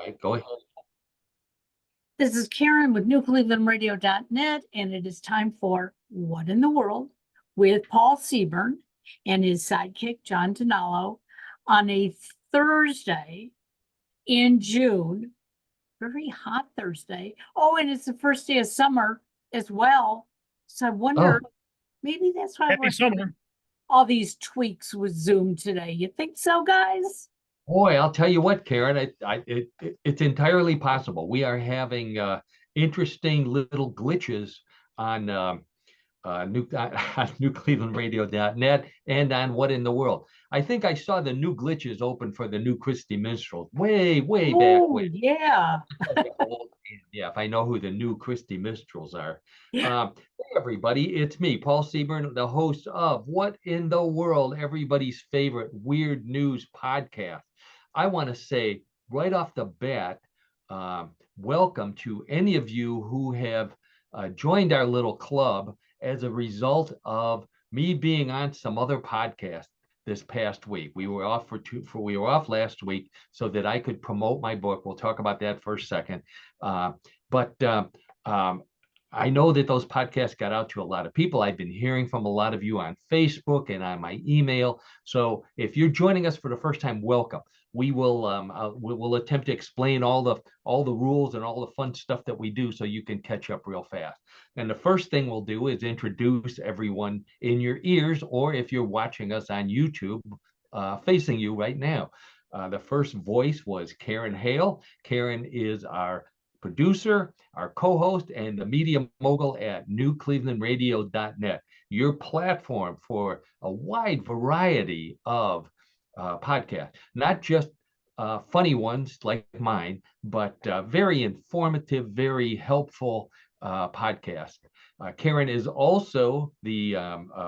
All right, go ahead. This is Karen with newclevelandradio.net, and it is time for What in the World with Paul Seaburn and his sidekick, John DiNallo, on a Thursday in June. Very hot Thursday. Oh, and it's the first day of summer as well. So I wonder, maybe that's why Happy we're summer. having all these tweaks with Zoom today. You think so, guys? Boy, I'll tell you what, Karen, it's entirely possible. We are having interesting little glitches on newclevelandradio.net and on What in the World. I think I saw the new glitches open for the new Christy Minstrels way back Oh, when. yeah. Yeah, if I know who the new Christy Minstrels are. Hey, everybody, it's me, Paul Seaburn, the host of What in the World, everybody's favorite weird news podcast. I want to say right off the bat, welcome to any of you who have joined our little club as a result of me being on some other podcast this past week. We were off we were off last week so that I could promote my book. We'll talk about that for a second. I know that those podcasts got out to a lot of people. I've been hearing from a lot of you on Facebook and on my email. So if you're joining us for the first time, welcome. We will we'll attempt to explain all the rules and all the fun stuff that we do so you can catch up real fast. And the first thing we'll do is introduce everyone in your ears, or if you're watching us on YouTube, facing you right now. The first voice was Karen Hale. Karen is our producer, our co-host, and the media mogul at newclevelandradio.net, your platform for a wide variety of podcasts, not just funny ones like mine, but very informative, very helpful podcast. Karen is also the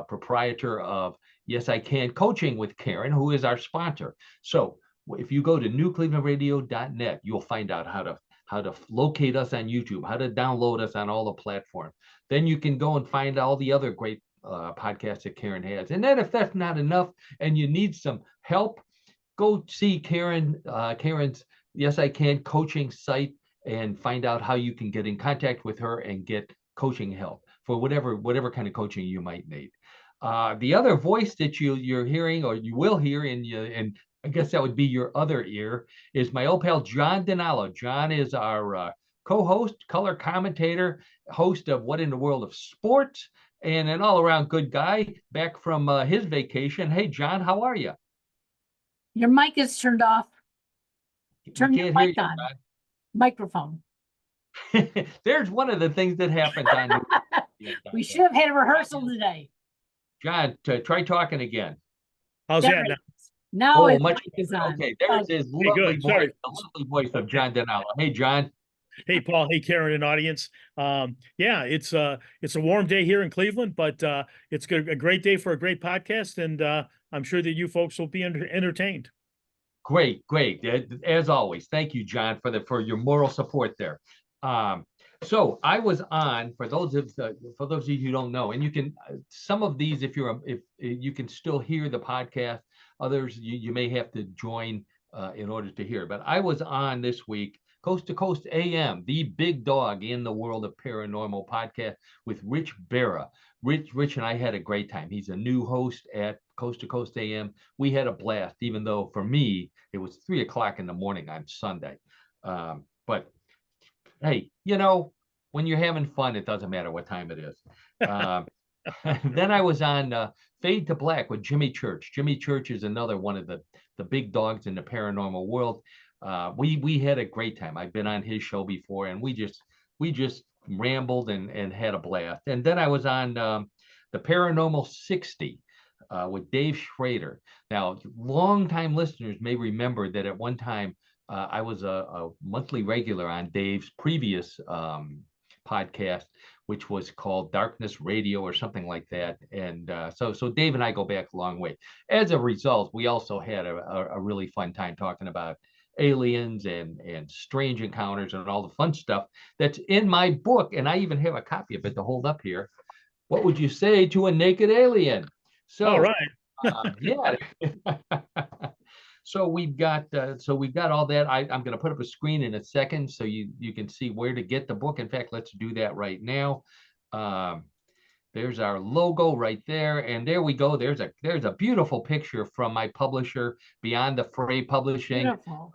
proprietor of Yes I Can Coaching with Karen, who is our sponsor. So if you go to newclevelandradio.net, you'll find out how to locate us on YouTube, how to download us on all the platforms. Then you can go and find all the other great podcasts that Karen has. And then if that's not enough and you need some help, go see Karen's Yes I Can coaching site and find out how you can get in contact with her and get coaching help for whatever kind of coaching you might need. The other voice that you're hearing, or you will hear in I guess that would be your other ear, is my old pal, John DiNallo. John is our co-host, color commentator, host of What in the World of Sports, and an all-around good guy back from his vacation. Hey, John, how are you? Your mic is turned off. Turn your mic on. Microphone. There's one of the things that happens on. We should have had a rehearsal today. John, try talking again. How's that now? Now it's much on. Okay, there's his lovely voice, the lovely voice of John DiNallo. Hey, John. Hey, Paul. Hey, Karen and audience. Yeah, it's a warm day here in Cleveland, but it's a great day for a great podcast, and I'm sure that you folks will be entertained. Great. As always, thank you, John, for your moral support there. So I was on, for those of you who don't know, and you can some of these, if you can still hear the podcast. Others you may have to join in order to hear. But I was on this week, Coast to Coast AM, the big dog in the world of paranormal podcast, with Rich Berra. Rich and I had a great time. He's a new host at Coast to Coast AM. We had a blast, even though for me it was 3 o'clock in the morning on Sunday. But hey, when you're having fun, it doesn't matter what time it is. Then I was on Fade to Black with Jimmy Church. Jimmy Church is another one of the big dogs in the paranormal world. We had a great time. I've been on his show before, and we just rambled and had a blast. And then I was on the Paranormal 60 with Dave Schrader. Now, longtime listeners may remember that at one time I was a monthly regular on Dave's previous podcast, which was called Darkness Radio or something like that. And so Dave and I go back a long way. As a result, we also had a really fun time talking about aliens and strange encounters and all the fun stuff that's in my book. And I even have a copy of it to hold up here. What would you say to a naked alien? So, all right. yeah. So we've got all that. I'm going to put up a screen in a second so you can see where to get the book. In fact, let's do that right now. There's our logo right there, and there we go. There's a beautiful picture from my publisher, Beyond the Fray Publishing. Beautiful.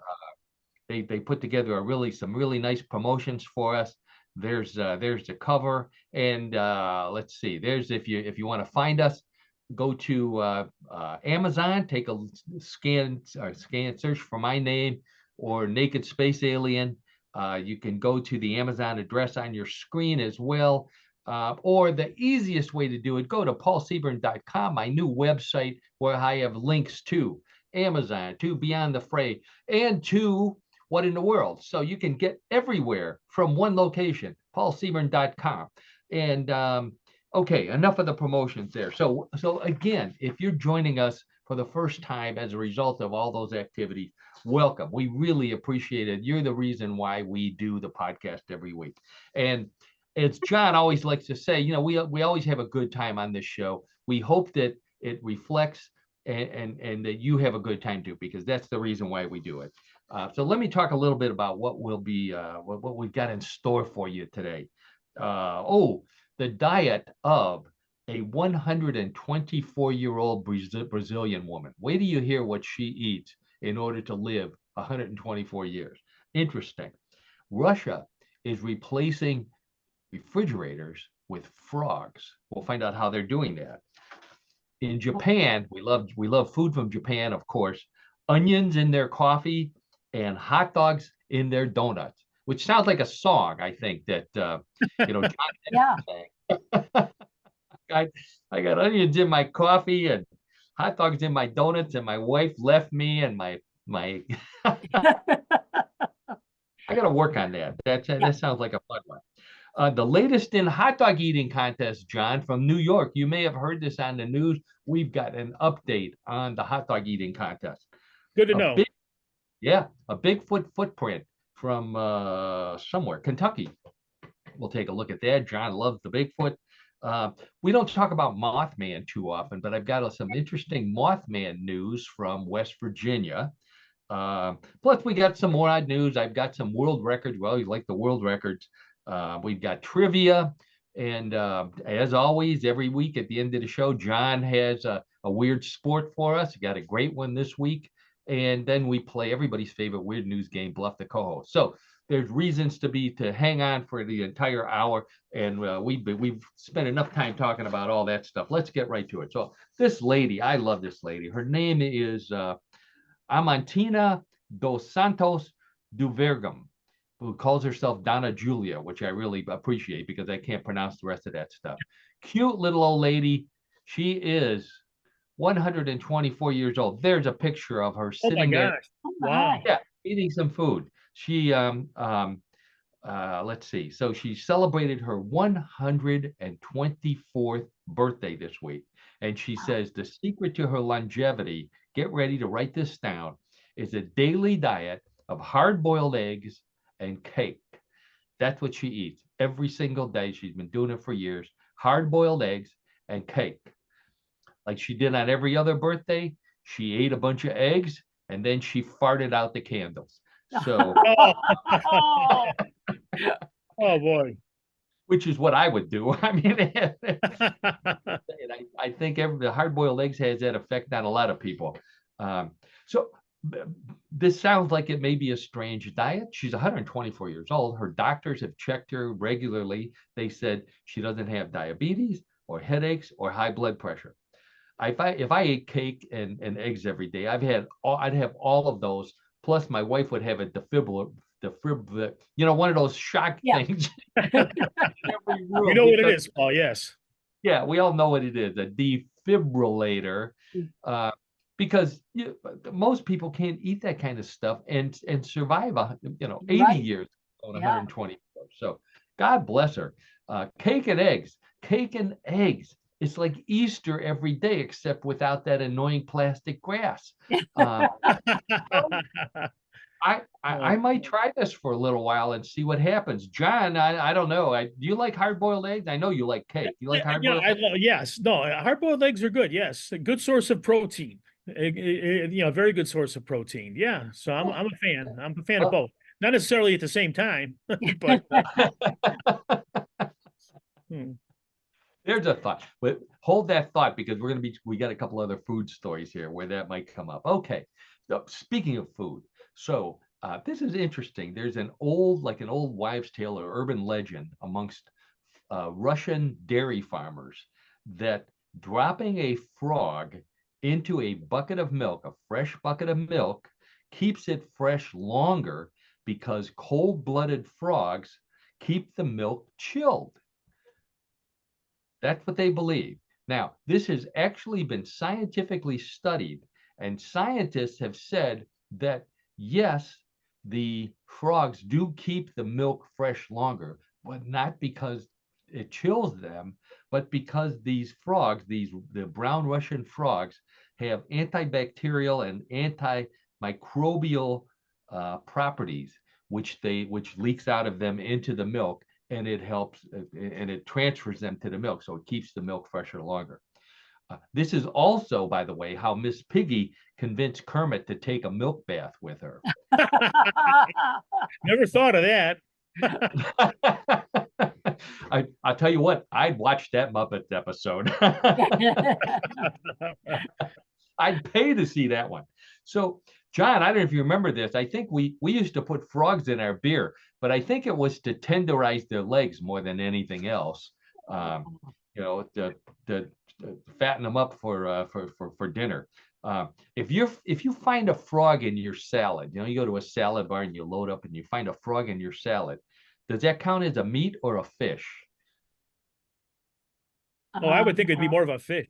They put together some really nice promotions for us. There's the cover, and let's see. There's if you want to find us, go to Amazon, take a scan search for my name or Naked Space Alien. You can go to the Amazon address on your screen as well. Or the easiest way to do it, go to paulseaburn.com, my new website, where I have links to Amazon, to Beyond the Fray, and to What in the World. So you can get everywhere from one location, paulseaburn.com. And okay, enough of the promotions there. So again, if you're joining us for the first time as a result of all those activities, welcome. We really appreciate it. You're the reason why we do the podcast every week. And as John always likes to say, we always have a good time on this show. We hope that it reflects and that you have a good time too, because that's the reason why we do it. So let me talk a little bit about what we've got in store for you today. The diet of a 124-year-old Brazilian woman. Wait till you hear what she eats in order to live 124 years. Interesting. Russia is replacing refrigerators with frogs. We'll find out how they're doing that. In Japan, we love food from Japan, of course. Onions in their coffee and hot dogs in their donuts, which sounds like a song. I think that John. Yeah. I got onions in my coffee and hot dogs in my donuts, and my wife left me, and my I got to work on that. That sounds like a fun one. The latest in hot dog eating contest, John, from New York. You may have heard this on the news. We've got an update on the hot dog eating contest. Good to know. A Bigfoot footprint from somewhere, Kentucky. We'll take a look at that. John loves the Bigfoot. We don't talk about Mothman too often, but I've got some interesting Mothman news from West Virginia. Plus, we got some more odd news. I've got some world records. Well, you like the world records. We've got trivia. And as always, every week at the end of the show, John has a weird sport for us. He got a great one this week. And then we play everybody's favorite weird news game, Bluff the Co-host. So there's reasons to hang on for the entire hour. And we've spent enough time talking about all that stuff. Let's get right to it. So this lady, I love this lady. Her name is Amantina dos Santos do Vergam, who calls herself Donna Julia, which I really appreciate because I can't pronounce the rest of that stuff. Cute little old lady. She is 124 years old. There's a picture of her sitting there. Wow. Yeah, eating some food. She let's see. So she celebrated her 124th birthday this week. And she says the secret to her longevity, get ready to write this down, is a daily diet of hard-boiled eggs and cake. That's what she eats every single day. She's been doing it for years. Hard-boiled eggs and cake. Like she did on every other birthday, she ate a bunch of eggs and then she farted out the candles. So, oh boy, which is what I would do. I mean, I think the hard-boiled eggs has that effect on a lot of people. So this sounds like it may be a strange diet. She's 124 years old. Her doctors have checked her regularly. They said she doesn't have diabetes or headaches or high blood pressure. If I ate cake and eggs every day, I'd have all of those. Plus, my wife would have a defibrillator, one of those shock things. You know what it is, Paul? Yes. Yeah, we all know what it is, a defibrillator. Because most people can't eat that kind of stuff and survive 80 years on 124. So God bless her. Cake and eggs. It's like Easter every day, except without that annoying plastic grass. I might try this for a little while and see what happens. John, I don't know. Do you like hard-boiled eggs? I know you like cake. You like hard-boiled eggs? Yes. No, hard-boiled eggs are good. Yes. A good source of protein. You know, very good source of protein. Yeah, so I'm a fan. I'm a fan of Well, both. Not necessarily at the same time, but hmm. there's a thought. But hold that thought because we got a couple other food stories here where that might come up. Okay. So speaking of food, so this is interesting. There's an old wives' tale or urban legend amongst Russian dairy farmers that dropping a frog into a bucket of milk, a fresh bucket of milk, keeps it fresh longer because cold-blooded frogs keep the milk chilled. That's what they believe. Now, this has actually been scientifically studied, and scientists have said that yes, the frogs do keep the milk fresh longer, but not because it chills them, but because these frogs, the brown Russian frogs, have antibacterial and antimicrobial properties, which leaks out of them into the milk, and it helps and it transfers them to the milk, so it keeps the milk fresher longer. This is also, by the way, how Miss Piggy convinced Kermit to take a milk bath with her. Never thought of that. I'll tell you what, I'd watch that Muppets episode. I'd pay to see that one. So, John, I don't know if you remember this. I think we used to put frogs in our beer, but I think it was to tenderize their legs more than anything else. You know, to fatten them up for dinner. If you find a frog in your salad, you know, you go to a salad bar and you load up and you find a frog in your salad, does that count as a meat or a fish? Oh, I would think it'd be more of a fish.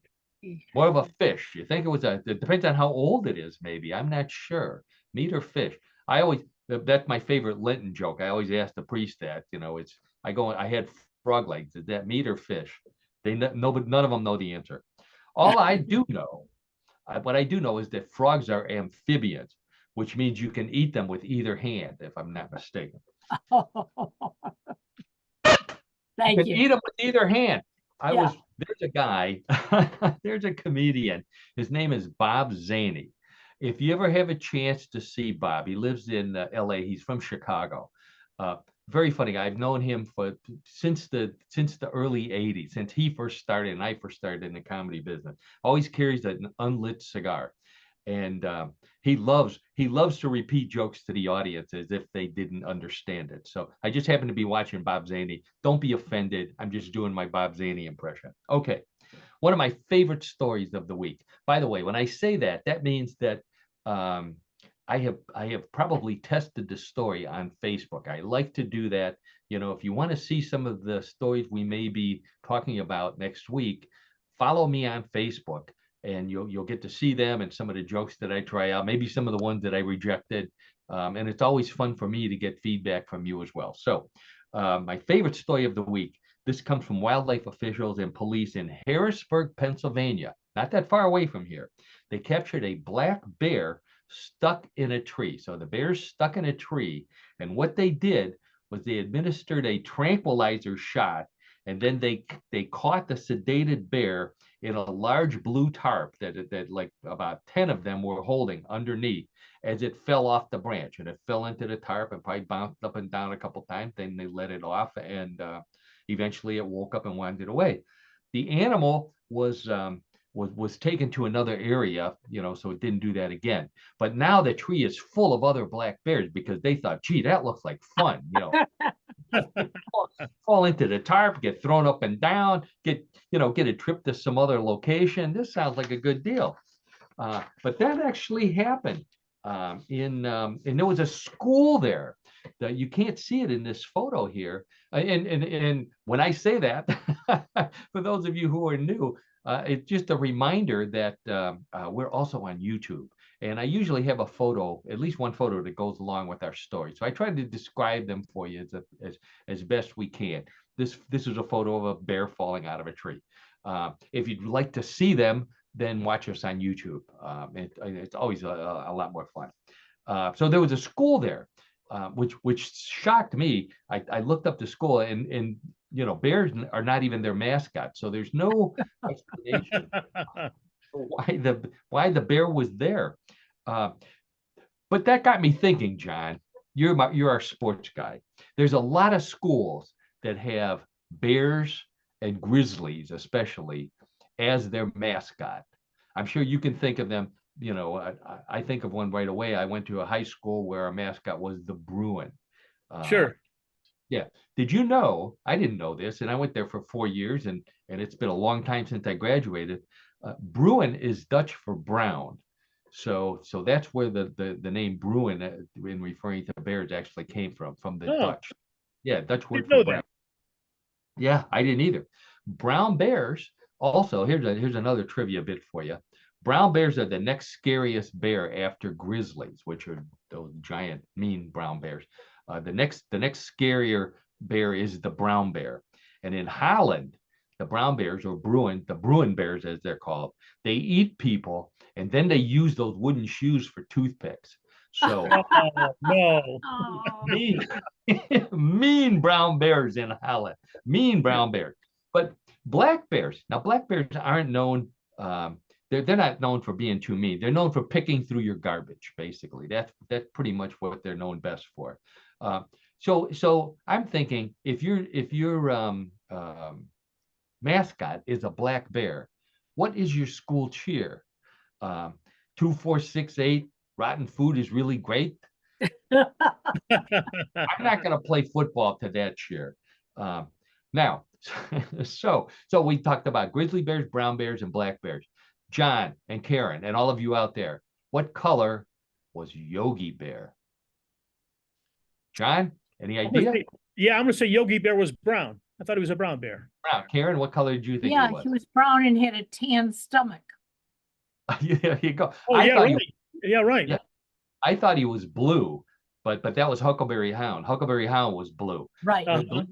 More of a fish. You think it depends on how old it is, maybe. I'm not sure. Meat or fish. That's my favorite Lenten joke. I always ask the priest that, you know, I had frog legs. Is that meat or fish? None of them know the answer. All I do know, what I do know is that frogs are amphibians, which means you can eat them with either hand, if I'm not mistaken. Thank you. Eat them with either hand. Yeah. There's a guy, there's a comedian. His name is Bob Zaney. If you ever have a chance to see Bob, he lives in LA. He's from Chicago. Very funny. I've known him since the early 80s, since he first started and I first started in the comedy business. Always carries an unlit cigar. And he loves to repeat jokes to the audience as if they didn't understand it. So I just happened to be watching Bob Zaney. Don't be offended. I'm just doing my Bob Zaney impression. Okay. One of my favorite stories of the week. By the way, when I say that, that means that I have probably tested the story on Facebook. I like to do that. You know, if you want to see some of the stories we may be talking about next week, follow me on Facebook. And you'll get to see them and some of the jokes that I try out, maybe some of the ones that I rejected. And it's always fun for me to get feedback from you as well. So my favorite story of the week, this comes from wildlife officials and police in Harrisburg, Pennsylvania, not that far away from here. They captured a black bear stuck in a tree. So the bear's stuck in a tree. And what they did was they administered a tranquilizer shot, and then they caught the sedated bear in a large blue tarp that like about 10 of them were holding underneath as it fell off the branch, and it fell into the tarp and probably bounced up and down a couple times. Then they let it off, and eventually it woke up and wandered away. The animal was taken to another fall, you know, so it didn't do that again. But now the tree is full of other black bears because they thought, gee, that looks like fun, you know. Fall into the tarp, get thrown up and down, get a trip to some other location. This sounds like a good deal. But that actually happened and there was a school there. That you can't see it in this photo here. And when I say that, for those of you who are new, it's just a reminder that we're also on YouTube. And I usually have a photo, at least one photo that goes along with our story. So I try to describe them for you as best we can. This is a photo of a bear falling out of a tree. If you'd like to see them, then watch us on YouTube. It's always a lot more fun. So there was a school there, which shocked me. I looked up the school, and you know, bears are not even their mascot. So there's no explanation why the bear was there. Uh, but that got me thinking, John. You're our sports guy. There's a lot of schools that have bears and grizzlies, especially, as their mascot. I'm sure you can think of them. I think of one right away. I went to a high school where our mascot was the Bruin. Uh, Sure. yeah. Did you know? I didn't know this, and I went there for 4 years, and it's been a long time since I graduated. Bruin is Dutch for brown, so that's where the name Bruin, in referring to bears, actually came from the Oh, Dutch. Yeah, Dutch word didn't for know brown. that. Yeah, I didn't either. Brown bears also. Here's another trivia bit for you. Brown bears are the next scariest bear after grizzlies, which are those giant, mean brown bears. The next scarier bear is the brown bear, and in Holland, the brown bears, or the Bruin bears as they're called, they eat people, and then they use those wooden shoes for toothpicks. So Oh, no. Oh, mean, mean brown bears in Holland, mean brown bears. But black bears, now black bears aren't known. They're not known for being too mean. They're known for picking through your garbage. Basically, that's pretty much what they're known best for. Uh, so I'm thinking if your mascot is a black bear, what is your school cheer? Um, 2468. Rotten food is really great. I'm not going to play football to that cheer. Now, so we talked about grizzly bears, brown bears, and black bears. John and Karen and all of you out there, what color was Yogi Bear? John, any idea? I'm gonna say Yogi Bear was brown. I thought he was a brown bear. Brown. Karen, what color did you think yeah, he was? he was brown and had a tan stomach. There you go. Oh, I yeah, thought right. Yeah, right. yeah, I thought he was blue, but that was Huckleberry Hound. Huckleberry Hound was blue. Right. Uh-huh.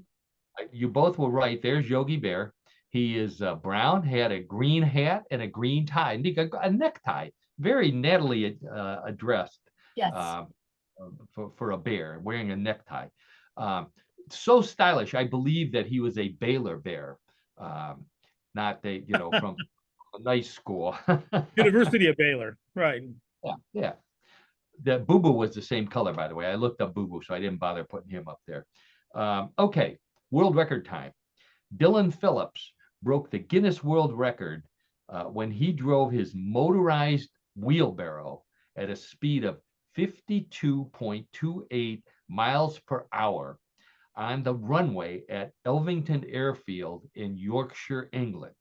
You both were right. There's Yogi Bear. He is brown, had a green hat and a green tie, and he got a necktie, very nettily addressed Yes. for a bear wearing a necktie. Um, so stylish. I believe that he was a Baylor bear, not from a nice school. University of Baylor. Right. Yeah, yeah. The Boo Boo was the same color, by the way. I looked up Boo Boo, so I didn't bother putting him up there. Okay, world record time. Dylan Phillips broke the Guinness World Record when he drove his motorized wheelbarrow at a speed of 52.28 miles per hour on the runway at Elvington Airfield in Yorkshire, England.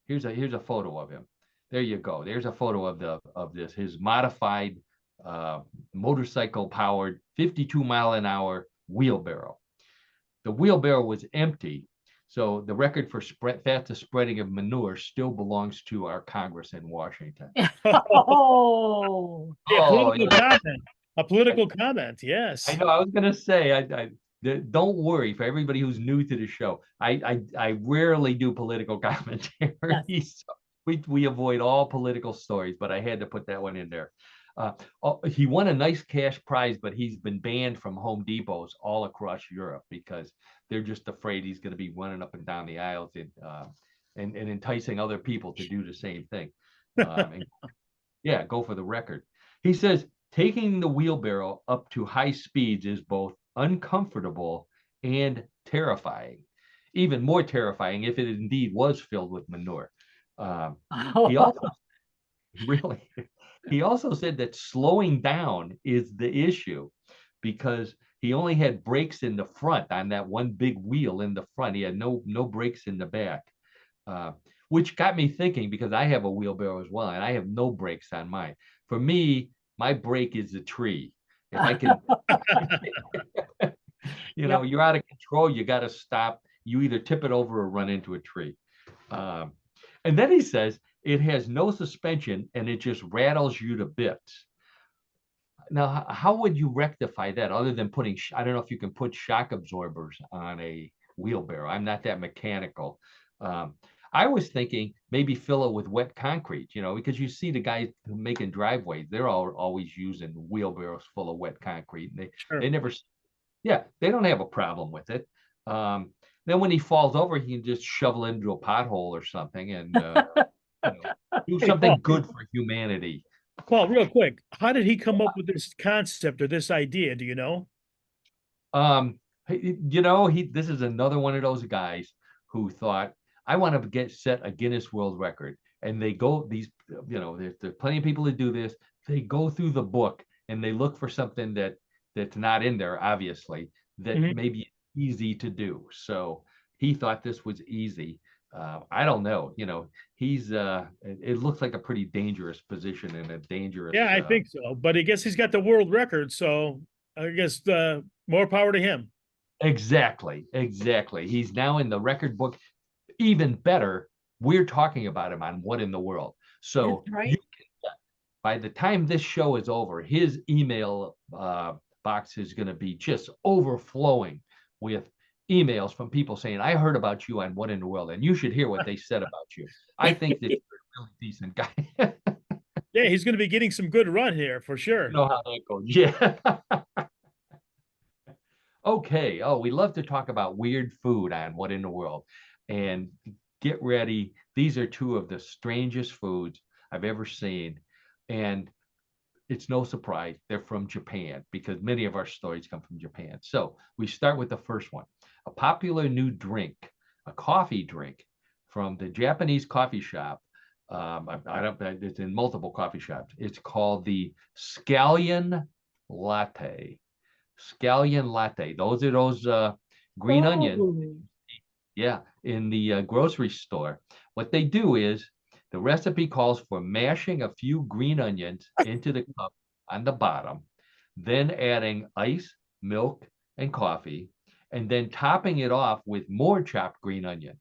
Here's a photo of him. There you go. There's a photo of his modified motorcycle powered 52-mile-an-hour wheelbarrow. The wheelbarrow was empty, so the record for fastest spreading of manure still belongs to our Congress in Washington. Oh, Yeah, Oh, political comment. A political comment. Yes. I know. I was gonna say, don't worry for everybody who's new to the show. I rarely do political commentary. Yes. So we avoid all political stories, but I had to put that one in there. He won a nice cash prize, but he's been banned from Home Depots all across Europe because they're just afraid he's going to be running up and down the aisles and enticing other people to do the same thing. Yeah, go for the record. He says taking the wheelbarrow up to high speeds is both uncomfortable and terrifying. Even more terrifying if it indeed was filled with manure. He also really he also said that slowing down is the issue because he only had brakes in the front on that one big wheel in the front. He had no brakes in the back, which got me thinking because I have a wheelbarrow as well, and I have no brakes on mine. For me, my brake is a tree. If I can, you're out of control. You got to stop. You either tip it over or run into a tree. And then he says it has no suspension and it just rattles you to bits. Now, how would you rectify that other than putting, I don't know if you can put shock absorbers on a wheelbarrow. I'm not that mechanical. I was thinking maybe fill it with wet concrete, because you see the guys making driveways, they're always using wheelbarrows full of wet concrete. And they never, they don't have a problem with it. Then when he falls over, he can just shovel into a pothole or something. And do Hey, Paul, something good for humanity. Real quick, how did he come up with this concept or this idea? Do you know? Um, this is another one of those guys who thought, I want to set a Guinness World Record. And they go, there's plenty of people that do this. They go through the book and they look for something that's not in there, obviously, that Mhm. may be easy to do. So he thought this was easy. I don't know, it looks like a pretty dangerous position and a dangerous Yeah, I think so. But I guess he's got the world record, so I guess more power to him. Exactly. He's now in the record book. Even better, we're talking about him on What in the World. So That's right. by the time this show is over, his email box is going to be just overflowing with emails from people saying, I heard about you on What in the World, and you should hear what they said about you. I think that you're a really decent guy. Yeah, he's going to be getting some good run here for sure. You know how that goes. Yeah. Okay. Oh, we love to talk about weird food on What in the World. And get ready. These are two of the strangest foods I've ever seen. And it's no surprise they're from Japan because many of our stories come from Japan. So we start with the first one, a popular new drink, a coffee drink from the Japanese coffee shop. I don't. It's in multiple coffee shops. It's called the scallion latte. Scallion latte. Those are those green onions. Oh, Yeah, in the grocery store. What they do is the recipe calls for mashing a few green onions into the cup on the bottom, then adding ice, milk, and coffee, and then topping it off with more chopped green onions.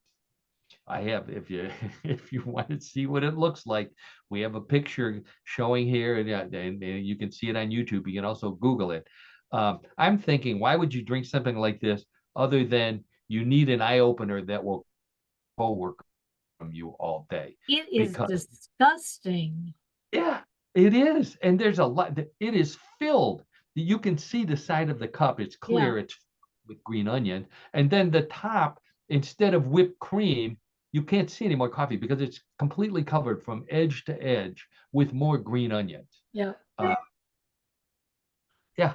I have, if you if you want to see what it looks like, we have a picture showing here, and you can see it on YouTube. You can also Google it. I'm thinking, why would you drink something like this other than you need an eye opener that will work from you all day? it is Because disgusting. yeah, it is, and there's a lot. It is filled. You can see the side of the cup. It's Yeah. clear. It's with green onion, and then the top, instead of whipped cream, you can't see any more coffee because it's completely covered from edge to edge with more green onions. Yeah. Uh, yeah.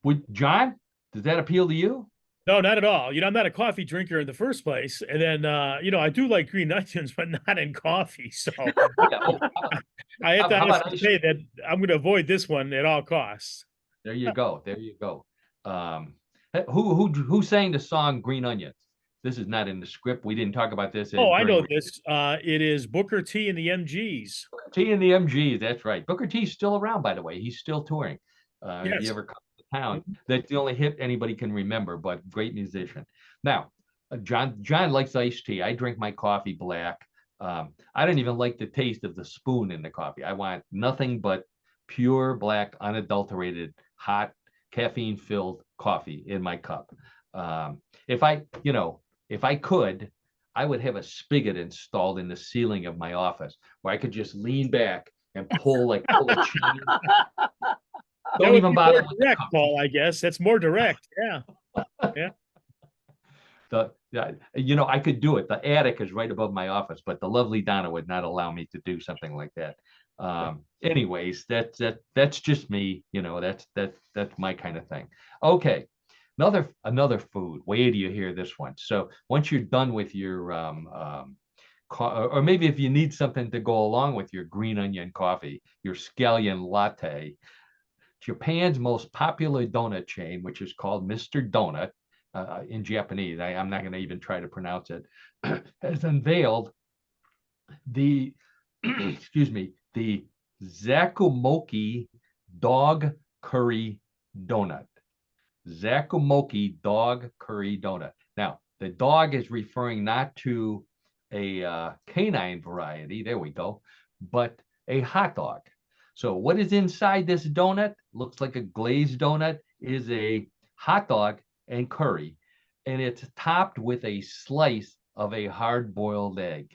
Would John? Does that appeal to you? No, not at all. I'm not a coffee drinker in the first place. And then, I do like green onions, but not in coffee. So Yeah. Oh, I have to how about honestly ice? say that I'm going to avoid this one at all costs. There you go. There you go. Who sang the song Green Onions? This is not in the script. We didn't talk about this Oh, I during know this. It is Booker T and the MGs. Booker T and the MGs. That's right. Booker T's still around, by the way. He's still touring. If you Yes. ever come to town, that's the only hit anybody can remember, but great musician. Now, John likes iced tea. I drink my coffee black. I don't even like the taste of the spoon in the coffee. I want nothing but pure black, unadulterated, hot, caffeine-filled coffee in my cup. If I could, I would have a spigot installed in the ceiling of my office where I could just lean back and pull a chain. That Don't would even be more bother with the direct, cup. Paul, I guess. That's more direct. Yeah. Yeah. I could do it. The attic is right above my office, but the lovely Donna would not allow me to do something like that. Anyways, that's just me. That's my kind of thing. Okay, another food. Wait till you hear this one. So once you're done with your or maybe if you need something to go along with your green onion coffee, your scallion latte, Japan's most popular donut chain, which is called Mr. Donut in Japanese, I'm not going to even try to pronounce it, has unveiled the, excuse me, the Zakumoki dog curry donut. Zakumoki dog curry donut. Now, the dog is referring not to a canine variety, there we go, but a hot dog. So what is inside this donut? Looks like a glazed donut, is a hot dog and curry, and it's topped with a slice of a hard-boiled egg.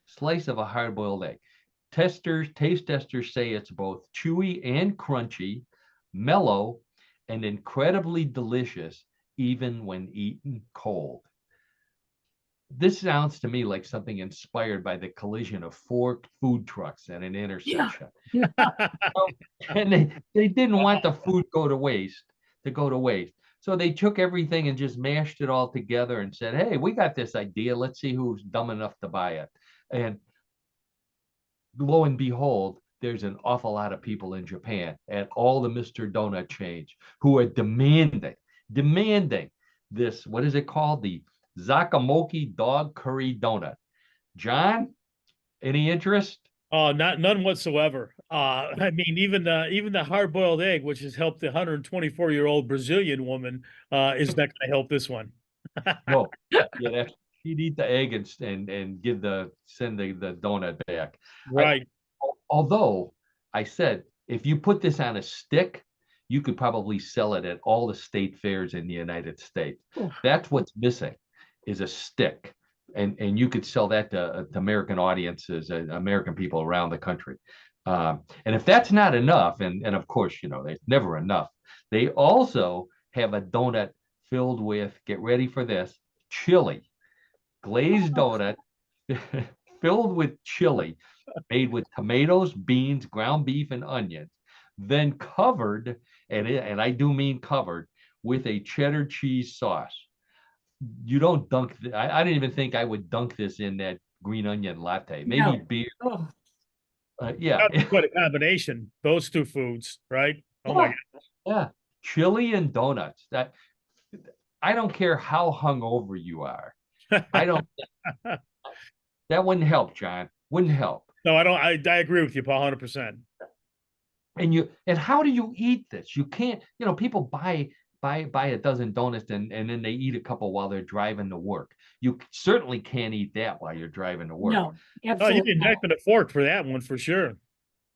Slice of a hard-boiled egg. Taste testers say it's both chewy and crunchy, mellow, and incredibly delicious, even when eaten cold. this sounds to me like something inspired by the collision of four food trucks at an intersection. Yeah. And they didn't want the food to go to waste. So they took everything and just mashed it all together and said, hey, we got this idea. Let's see who's dumb enough to buy it. And lo and behold, there's an awful lot of people in Japan at all the Mr. Donut chains who are demanding this, what is it called? The Zakamoki dog curry donut. John, any interest? Oh, none whatsoever. I mean, even the hard-boiled egg, which has helped the 124-year-old Brazilian woman, is not going to help this one. No, yeah, that's, she'd eat the egg and send the donut back. Right. Although I said, if you put this on a stick, you could probably sell it at all the state fairs in the United States. That's what's missing, is a stick. And you could sell that to American audiences and American people around the country. And if that's not enough, and of course, it's never enough, they also have a donut filled with, get ready for this, chili, glazed donut filled with chili, made with tomatoes, beans, ground beef, and onions, then covered, and I do mean covered, with a cheddar cheese sauce. You don't dunk. I didn't even think I would dunk this in that green onion latte. Maybe No. beer. Oh, Yeah, That's quite a combination, those two foods, right? Oh my God. yeah. Chili and donuts. That, I don't care how hungover you are. I don't. That wouldn't help, John. Wouldn't help. No, I don't. I agree with you, Paul, 100%. And how do you eat this? You can't. People buy a dozen donuts and then they eat a couple while they're driving to work. You certainly can't eat that while you're driving to work. no, Oh, you absolutely can not. knife and a fork for that one for sure.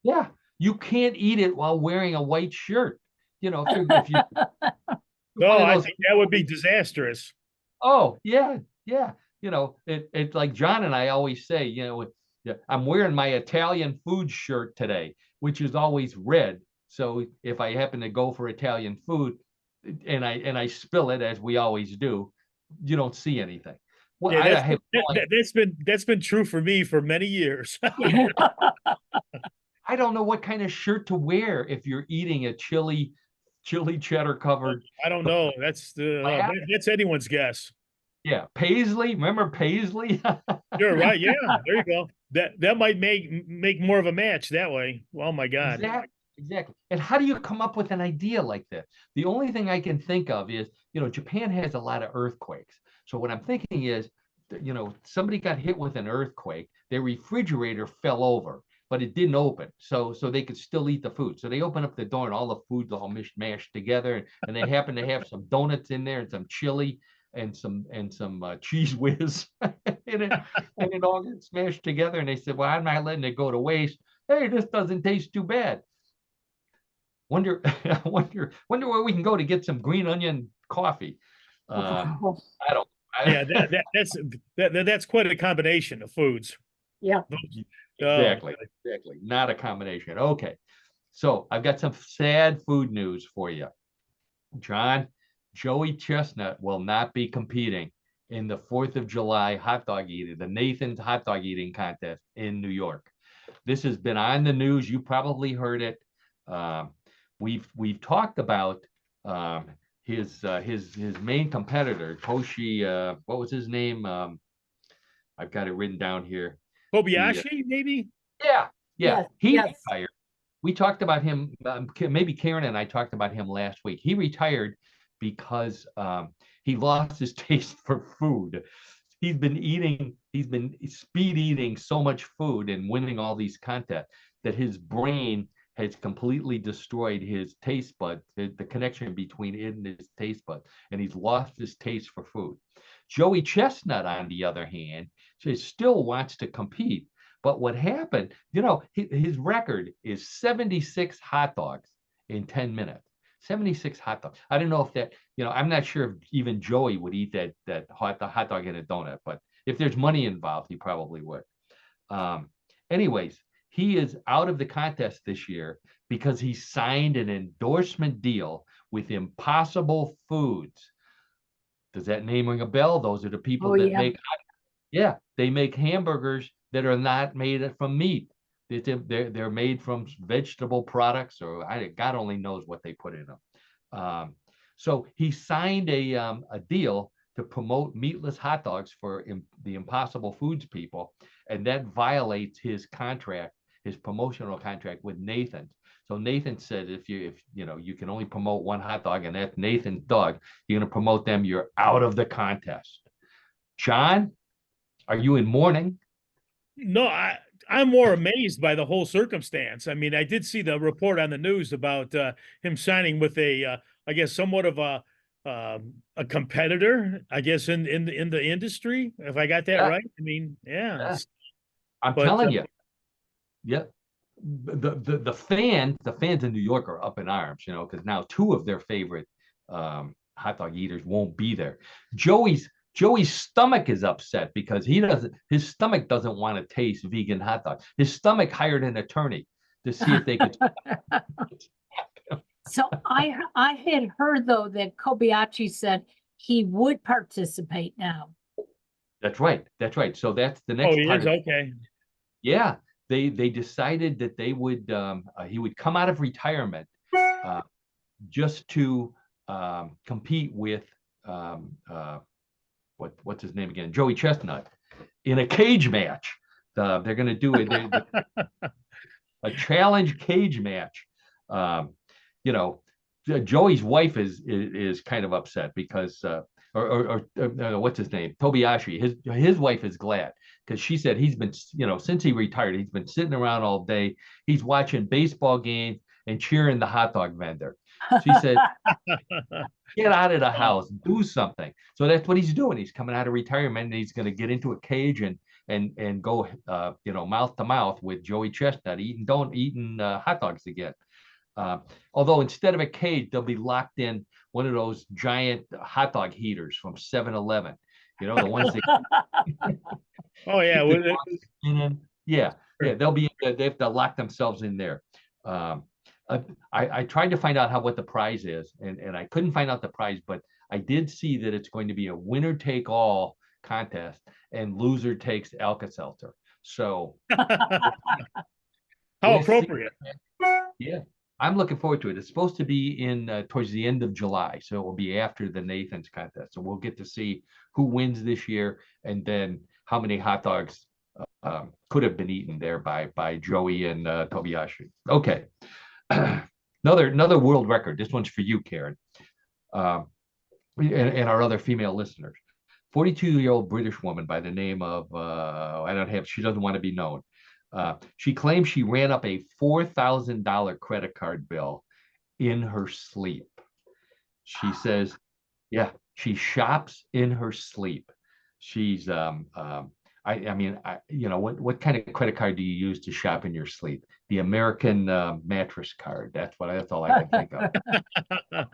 Yeah, you can't eat it while wearing a white shirt. If you No, one of I those think that would be disastrous. Oh, yeah, yeah. It's like John and I always say, yeah, I'm wearing my Italian food shirt today, which is always red. So if I happen to go for Italian food and I spill it, as we always do, you don't see anything. Well, Yeah, I have that's been true for me for many years. I don't know what kind of shirt to wear if you're eating a chili cheddar covered. I don't know. That's anyone's guess. Yeah, Paisley. Remember Paisley? You're right. Yeah, there you go. That might make more of a match that way. Oh my God. Exactly. And how do you come up with an idea like this? The only thing I can think of is, Japan has a lot of earthquakes. So what I'm thinking is, somebody got hit with an earthquake, their refrigerator fell over, but it didn't open. So they could still eat the food. So they open up the door and all the food's all mashed together. And they happen to have some donuts in there and some chili and some cheese whiz in it, and it all gets smashed together. And they said, well, I'm not letting it go to waste. Hey, this doesn't taste too bad. Wonder where we can go to get some green onion coffee. I don't. Yeah, that's quite a combination of foods. Yeah. Exactly. Not a combination. Okay. So I've got some sad food news for you. John, Joey Chestnut will not be competing in the 4th of July hot dog eating, the Nathan's hot dog eating contest in New York. This has been on the news. You probably heard it. We've talked about his main competitor, Toshi. What was his name? I've got it written down here. Kobayashi, maybe? Yeah. Yes, He yes. retired. We talked about him. Maybe Karen and I talked about him last week. He retired because he lost his taste for food. He's been speed eating so much food and winning all these contests that his brain has completely destroyed his taste bud, the connection between it and his taste bud, and he's lost his taste for food. Joey Chestnut, on the other hand, still wants to compete. But what happened, his record is 76 hot dogs in 10 minutes. 76 hot dogs. I don't know if that, I'm not sure if even Joey would eat that hot dog and a donut, but if there's money involved, he probably would. Anyways, he is out of the contest this year because he signed an endorsement deal with Impossible Foods. Does that name ring a bell? Those are the people that make hot dogs. Yeah, they make hamburgers that are not made from meat. They're made from vegetable products, or God only knows what they put in them. So he signed a deal to promote meatless hot dogs for the Impossible Foods people, and that violates his contract, his promotional contract with Nathan's. So Nathan said, if you can only promote one hot dog, and that's Nathan's dog, you're going to promote them, you're out of the contest. John, are you in mourning? No, I'm more amazed by the whole circumstance. I mean, I did see the report on the news about him signing with I guess, somewhat of a competitor, I guess, in the industry, if I got that right. I mean, yeah. I'm telling you, yeah. The fans in New York are up in arms, because now two of their favorite hot dog eaters won't be there. Joey's stomach is upset because his stomach doesn't want to taste vegan hot dogs. His stomach hired an attorney to see if they could. So I had heard, though, that Kobayashi said he would participate now. That's right. So that's the next he part. is? Okay. Yeah, they decided that they would he would come out of retirement just to compete with what's his name again? Joey Chestnut in a cage match. They're going to do a challenge cage match. Joey's wife is kind of upset because what's his name? Tobiyashi. His wife is glad because she said he's been, since he retired, he's been sitting around all day. He's watching baseball games and cheering the hot dog vendor. She said, get out of the house, do something. So that's what he's doing. He's coming out of retirement and he's going to get into a cage and go, mouth to mouth with Joey Chestnut, eating hot dogs again. Although instead of a cage, they'll be locked in one of those giant hot dog heaters from 7-Eleven. The ones that. Oh yeah, yeah. They have to lock themselves in there. I tried to find out what the prize is, and I couldn't find out the prize, but I did see that it's going to be a winner take all contest, and loser takes Alka-Seltzer. So how appropriate. Yeah. I'm looking forward to it. It's supposed to be in towards the end of July, so it will be after the Nathan's contest. So we'll get to see who wins this year, and then how many hot dogs could have been eaten there by Joey and Tobiyashi. Okay, another world record. This one's for you, Karen, and our other female listeners. 42-year-old British woman by the name of she doesn't want to be known. She claims she ran up a $4,000 credit card bill in her sleep. She says, yeah, she shops in her sleep. She's, what kind of credit card do you use to shop in your sleep? The American mattress card. That's all I can think of.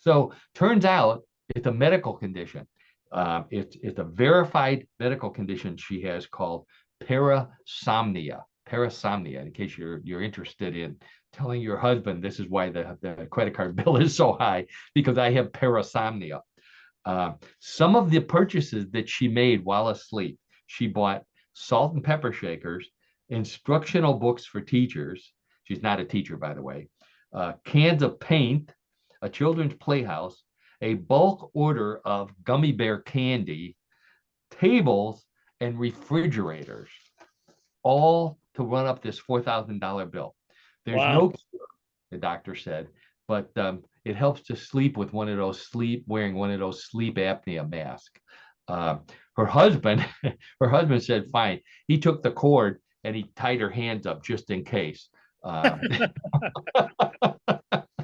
So turns out it's a medical condition. It's a verified medical condition she has called parasomnia, in case you're interested in telling your husband this is why the credit card bill is so high, because I have parasomnia. Some of the purchases that she made while asleep, she bought salt and pepper shakers, instructional books for teachers. She's not a teacher, by the way. Cans of paint, a children's playhouse, a bulk order of gummy bear candy, tables, and refrigerators, all to run up this $4,000 bill. There's no cure, the doctor said, but it helps to sleep with wearing one of those sleep apnea masks. Her husband said, fine. He took the cord and he tied her hands up just in case. Oh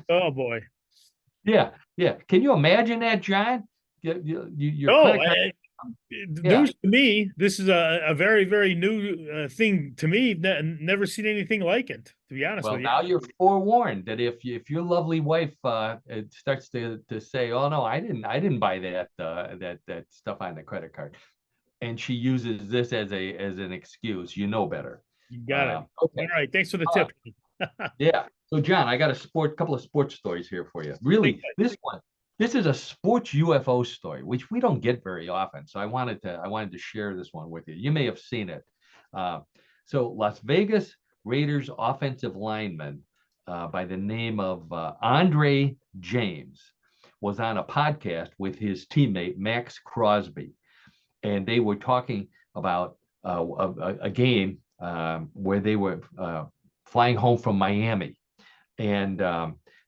boy. Yeah. Can you imagine that, John? News to me. This is a very, very new thing to me. Never seen anything like it, to be honest with you. Well, now you're forewarned that if your lovely wife starts to say, "Oh no, I didn't buy that stuff on the credit card," and she uses this as an excuse, you know better. You got it. Okay. All right. Thanks for the tip. Yeah. So, John, I got a couple of sports stories here for you. Really, this one, This is a sports UFO story, which we don't get very often. So I wanted to share this one with you. You may have seen it. Uh, so Las Vegas Raiders offensive lineman by the name of Andre James was on a podcast with his teammate Max Crosby, and they were talking about a game where they were flying home from Miami, and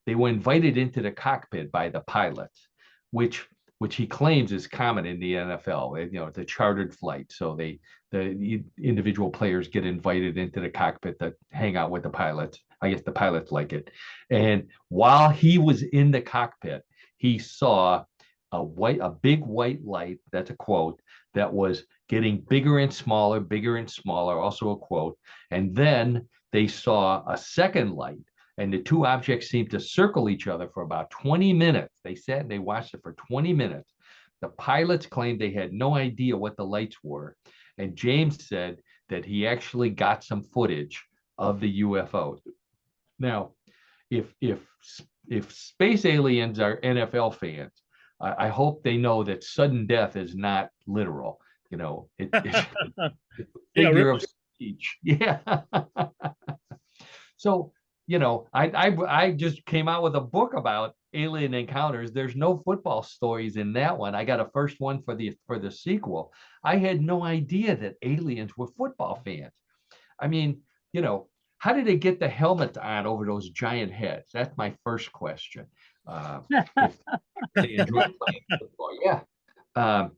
they were invited into the cockpit by the pilots, which he claims is common in the NFL. It's a chartered flight, so the individual players get invited into the cockpit to hang out with the pilots. I guess the pilots like it. And while he was in the cockpit, he saw a big white light. That's a quote, that was getting bigger and smaller. Also a quote. And then they saw a second light, and the two objects seemed to circle each other for about 20 minutes. They sat and they watched it for 20 minutes. The pilots claimed they had no idea what the lights were. And James said that he actually got some footage of the UFOs. Now, if space aliens are NFL fans, I hope they know that sudden death is not literal. It's a figure of speech. Yeah. So, I just came out with a book about alien encounters. There's no football stories in that one. I got a first one for the sequel. I had no idea that aliens were football fans. I mean, how did they get the helmets on over those giant heads? That's my first question. If they enjoy playing football, yeah.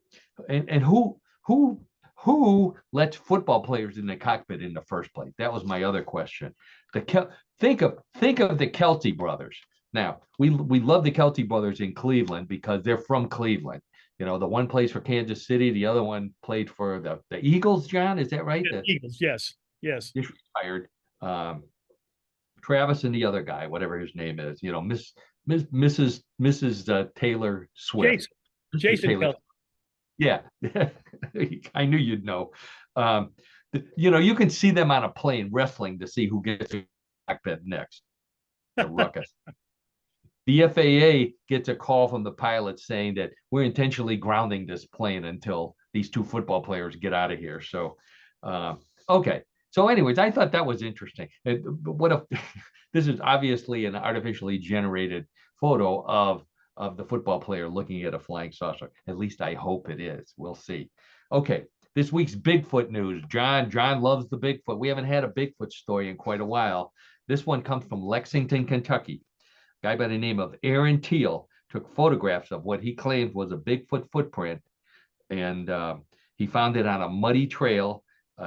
And who lets football players in the cockpit in the first place? That was my other question. Think of the Kelty brothers. Now, we love the Kelty brothers in Cleveland because they're from Cleveland. The one plays for Kansas City, the other one played for the Eagles. John, is that right? Yeah, Eagles, yes. Just retired. Travis and the other guy, whatever his name is, Mrs. Taylor Swift. Jason Taylor. Yeah, I knew you'd know. You can see them on a plane wrestling to see who gets to the cockpit next. The ruckus. The FAA gets a call from the pilot saying that we're intentionally grounding this plane until these two football players get out of here. So, okay. So, anyways, I thought that was interesting. What if this is obviously an artificially generated photo of the football player looking at a flying saucer? At least I hope it is. We'll see. Okay, this week's Bigfoot news. John loves the Bigfoot. We haven't had a Bigfoot story in quite a while. This one comes from Lexington, Kentucky. A guy by the name of Aaron Teal took photographs of what he claimed was a Bigfoot footprint, and he found it on a muddy trail.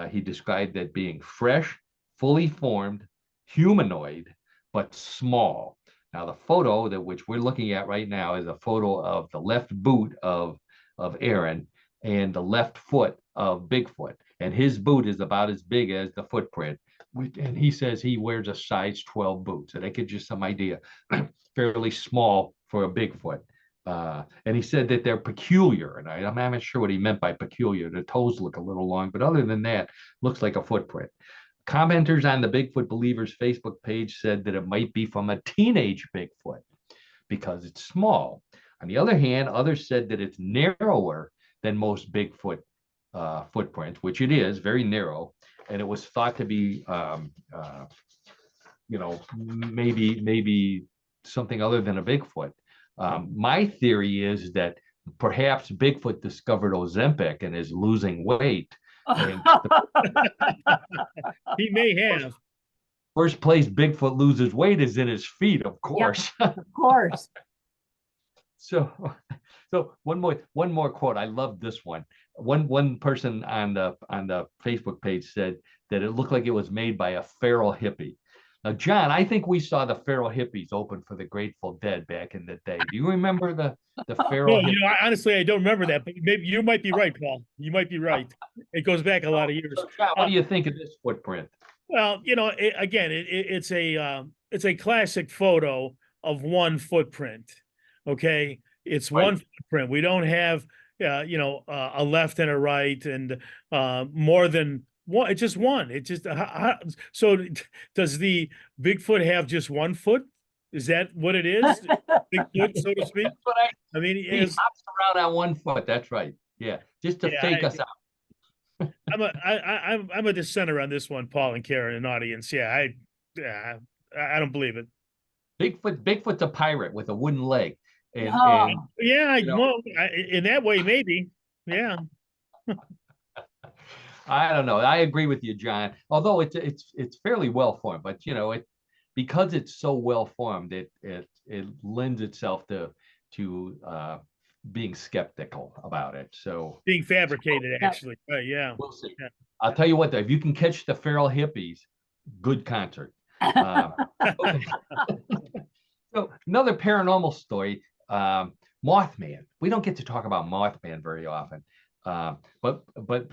He described it being fresh, fully formed, humanoid, but small. Now, the photo which we're looking at right now is a photo of the left boot of Aaron and the left foot of Bigfoot. And his boot is about as big as the footprint. And he says he wears a size 12 boot. So that gives you some idea. Fairly small for a Bigfoot. And he said that they're peculiar. And I'm not sure what he meant by peculiar. The toes look a little long, but other than that, looks like a footprint. Commenters on the Bigfoot Believers Facebook page said that it might be from a teenage Bigfoot because it's small. On the other hand, others said that it's narrower than most Bigfoot footprints, which it is, very narrow. And it was thought to be, maybe something other than a Bigfoot. My theory is that perhaps Bigfoot discovered Ozempic and is losing weight. And He may have. First place Bigfoot loses weight is in his feet, of course. Yep, of course. So one more quote. I love this one. One person on the Facebook page said that it looked like it was made by a feral hippie. Now, John, I think we saw the feral hippies open for the Grateful Dead back in the day. Do you remember the feral? No, honestly, I don't remember that, but maybe you might be right, Paul. You might be right. It goes back a lot of years. So, John, what do you think of this footprint? Well, it's a classic photo of one footprint. Okay, it's Right. one footprint. We don't have a left and a right and more than one. It's just one. It's just so. Does the Bigfoot have just one foot? Is that what it is? Bigfoot, so to speak? That's what I mean, he he is, hops around on one foot. That's right. Yeah, just to yeah, fake us out. I'm a dissenter on this one, Paul and Karen, and audience. Yeah, I don't believe it. Bigfoot's a pirate with a wooden leg, and Oh, Yeah, you know, well, in that way, maybe. Yeah. I don't know. I agree with you, John. Although it's fairly well formed, but it because it's so well formed, it lends itself to being skeptical about it. So Being fabricated, yeah. actually. Yeah. we'll see. Yeah. I'll tell you what, though, if you can catch the feral hippies, good concert. Um, okay. So another paranormal story, Mothman. We don't get to talk about Mothman very often. But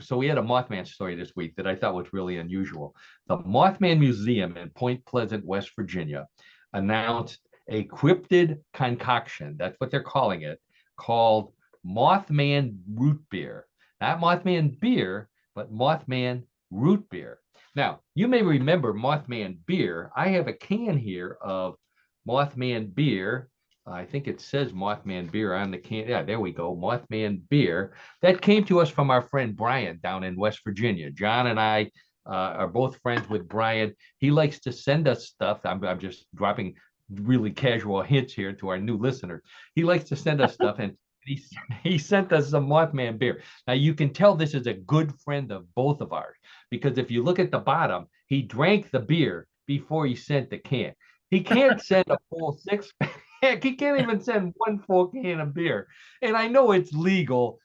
so we had a Mothman story this week that I thought was really unusual. The Mothman Museum in Point Pleasant, West Virginia, announced a cryptid concoction. That's what they're calling it, called Mothman Root Beer. Not Mothman beer, but Mothman Root Beer. Now, you may remember Mothman beer. I have a can here of Mothman beer. I think it says Mothman beer on the can. Yeah, there we go. Mothman beer. That came to us from our friend Brian down in West Virginia. John and I are both friends with Brian. He likes to send us stuff. I'm just dropping really casual hints here to our new listeners. He likes to send us stuff, and he, he sent us some Mothman beer. Now, you can tell this is a good friend of both of ours because if you look at the bottom, he drank the beer before he sent the can. He can't send a full six pack. He can't even send one full can of beer. And I know it's legal.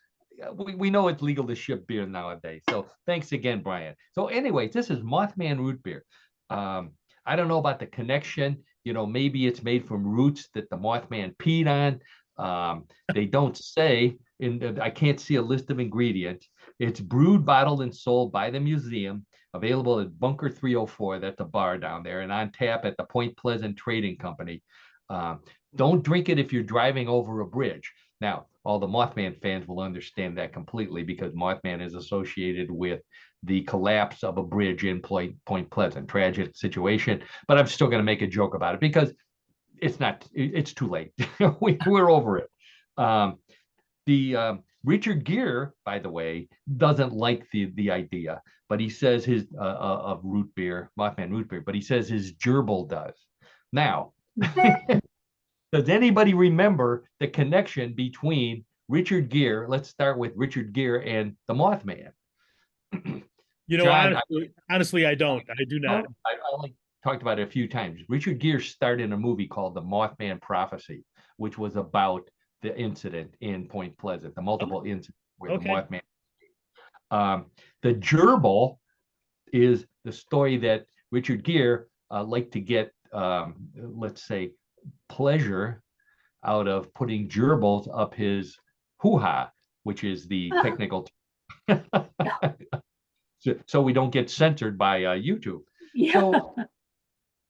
We know it's legal to ship beer nowadays. So thanks again, Brian. So, anyways, this is Mothman root beer. Um, I don't know about the connection. Maybe it's made from roots that the Mothman peed on. They don't say. I can't see a list of ingredients. It's brewed, bottled, and sold by the museum. Available at Bunker 304. That's a bar down there, and on tap at the Point Pleasant Trading Company. Don't drink it if you're driving over a bridge. Now, all the Mothman fans will understand that completely because Mothman is associated with the collapse of a bridge in Point Pleasant. Tragic situation, but I'm still going to make a joke about it because it's too late. We're over it. The Richard Gere, by the way, doesn't like the idea, but he says his of root beer, Mothman root beer, but he says his gerbil does. Now, does anybody remember the connection between Richard Gere? Let's start with Richard Gere and the Mothman. John, honestly, I don't. I do not. I only talked about it a few times. Richard Gere starred in a movie called The Mothman Prophecy, which was about the incident in Point Pleasant, the multiple incidents where the Mothman. The gerbil is the story that Richard Gere liked to get, let's say, pleasure out of putting gerbils up his hoo-ha, which is the technical. So we don't get censored by YouTube. Yeah. So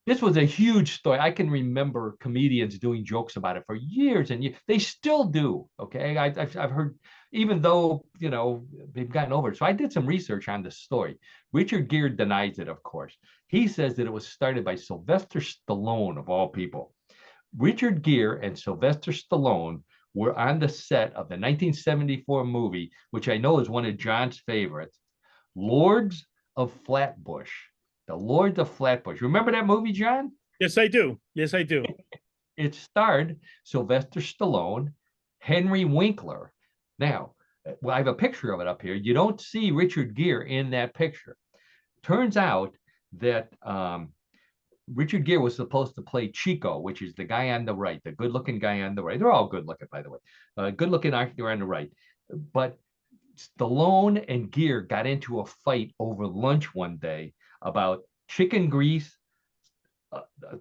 this was a huge story. I can remember comedians doing jokes about it for years and years. They still do. Okay, I've heard, even though they've gotten over it. So I did some research on this story. Richard Gere denies it, of course. He says that it was started by Sylvester Stallone, of all people. Richard Gere and Sylvester Stallone were on the set of the 1974 movie, which I know is one of John's favorites, Lords of Flatbush. The Lords of Flatbush. Remember that movie, John? Yes, I do. Yes, I do. It starred Sylvester Stallone, Henry Winkler. Now, I have a picture of it up here. You don't see Richard Gere in that picture. Turns out that Richard Gere was supposed to play Chico, which is the guy on the right, the good-looking guy on the right. They're all good-looking, by the way. Good-looking actor on the right. But Stallone and Gere got into a fight over lunch one day about chicken grease,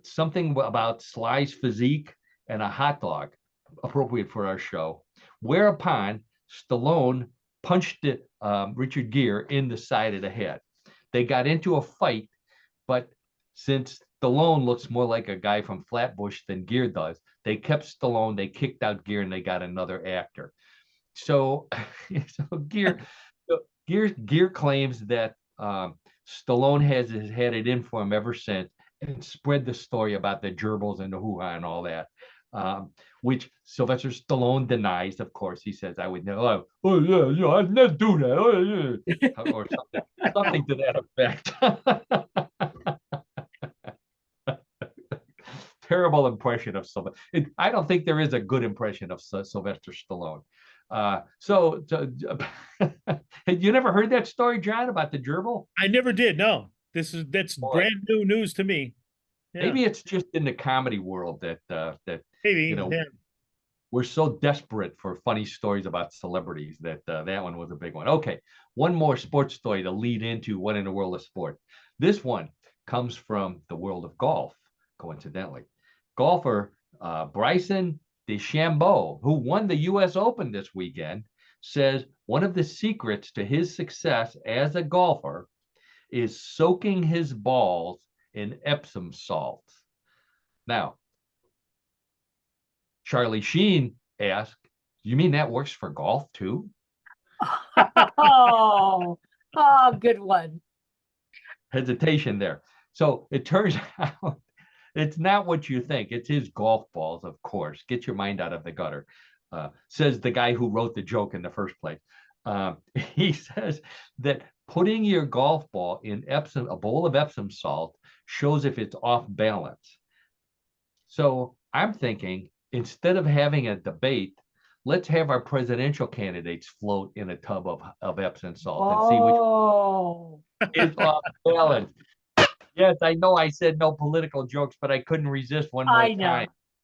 something about Sly's physique, and a hot dog, appropriate for our show. Whereupon Stallone punched Richard Gere in the side of the head. They got into a fight, but since Stallone looks more like a guy from Flatbush than Gere does, they kept Stallone, they kicked out Gere, and they got another actor. So Gere claims that Stallone has had it in for him ever since, and spread the story about the gerbils and the hoo-ha and all that, which Sylvester Stallone denies. Of course, he says, "I would never. Oh yeah, yeah, I'd never do that. Oh yeah," or something to that effect. Terrible impression of Sylvester. I don't think there is a good impression of Sylvester Stallone. You never heard that story, John, about the gerbil? I never did. No, that's Boy, brand new news to me. Yeah, maybe it's just in the comedy world that you maybe. know Yeah. we're so desperate for funny stories about celebrities that that one was a big one. Okay, one more sports story to lead into what in the world of sport. This one comes from the world of golf, coincidentally. Golfer Bryson DeChambeau, who won the U.S. Open this weekend, says one of the secrets to his success as a golfer is soaking his balls in Epsom salt. Now, Charlie Sheen asked, "You mean that works for golf too?" Oh, oh, good one. Hesitation there. So it turns out it's not what you think. It's his golf balls, of course. Get your mind out of the gutter, says the guy who wrote the joke in the first place. He says that putting your golf ball in a bowl of Epsom salt shows if it's off balance. So I'm thinking, instead of having a debate, let's have our presidential candidates float in a tub of Epsom salt and see which Oh, is off balance. Yes, I know I said no political jokes, but I couldn't resist one more I time.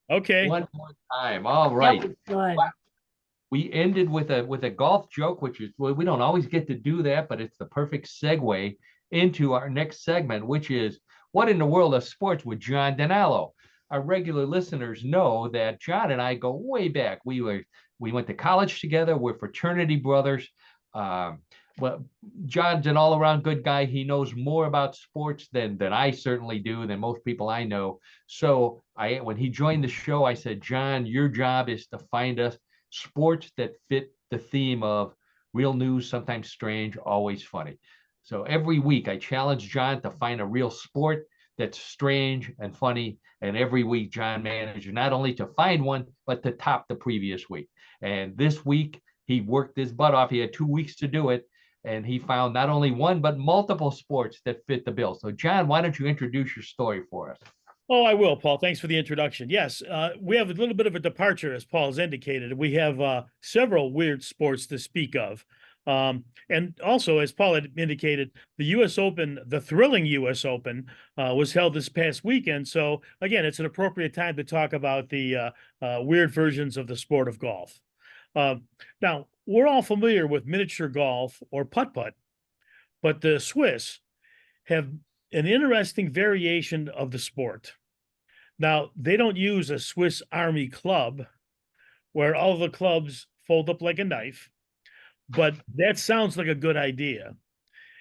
know. Okay. One more time. All That right. was good. Wow. We ended with a golf joke, which is, well, we don't always get to do that, but it's the perfect segue into our next segment, which is What in the World of Sports with John DiNallo. Our regular listeners know that John and I go way back. We went to college together. We're fraternity brothers. Well, John's an all-around good guy. He knows more about sports than I certainly do, than most people I know. So when he joined the show, I said, "John, your job is to find us sports that fit the theme of real news, sometimes strange, always funny." So every week I challenge John to find a real sport that's strange and funny. And every week John managed not only to find one, but to top the previous week. And this week he worked his butt off. He had 2 weeks to do it. And he found not only one, but multiple sports that fit the bill. So John, why don't you introduce your story for us? Oh, I will, Paul. Thanks for the introduction. Yes, we have a little bit of a departure, as Paul has indicated. We have several weird sports to speak of. And also, as Paul had indicated, the U.S. Open, the thrilling U.S. Open, was held this past weekend. So, again, it's an appropriate time to talk about the weird versions of the sport of golf. Now, we're all familiar with miniature golf or putt-putt, but the Swiss have an interesting variation of the sport. Now, they don't use a Swiss Army club where all the clubs fold up like a knife, but that sounds like a good idea.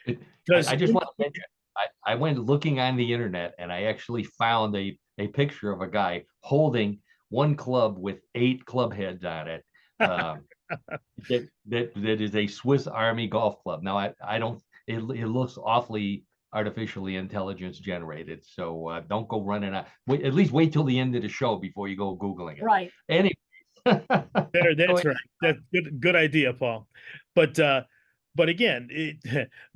I just want to mention, I went looking on the internet and I actually found a picture of a guy holding one club with 8 club heads on it. That is a Swiss Army golf club. Now, I don't, it looks awfully artificially intelligence generated. So don't go running out. At least wait till the end of the show before you go Googling it. Right. Anyway. That's right. That's good idea, Paul. But again,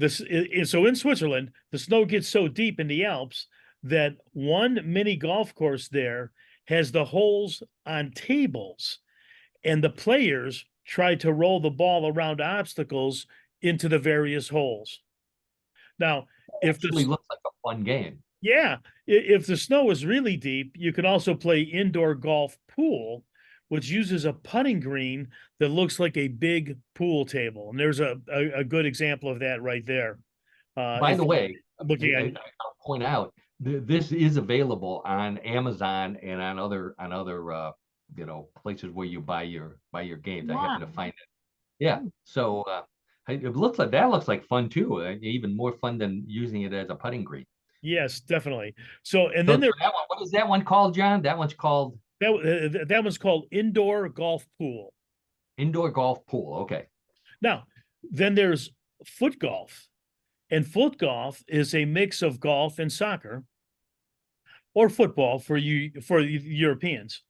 so in Switzerland, the snow gets so deep in the Alps that one mini golf course there has the holes on tables, and the players try to roll the ball around obstacles into the various holes. Now, if this looks like a fun game. Yeah, if the snow is really deep, you can also play indoor golf pool, which uses a putting green that looks like a big pool table. And there's a good example of that right there. By the way, looking I'll point out this is available on Amazon and on other places where you buy your games. Wow. I happen to find it. Yeah. So it looks like fun too. Even more fun than using it as a putting green. Yes, definitely. So and then there's that one. What is that one called, John? That one's called that one's called indoor golf pool. Indoor golf pool. Okay. Now, then there's foot golf. And foot golf is a mix of golf and soccer. or football for Europeans.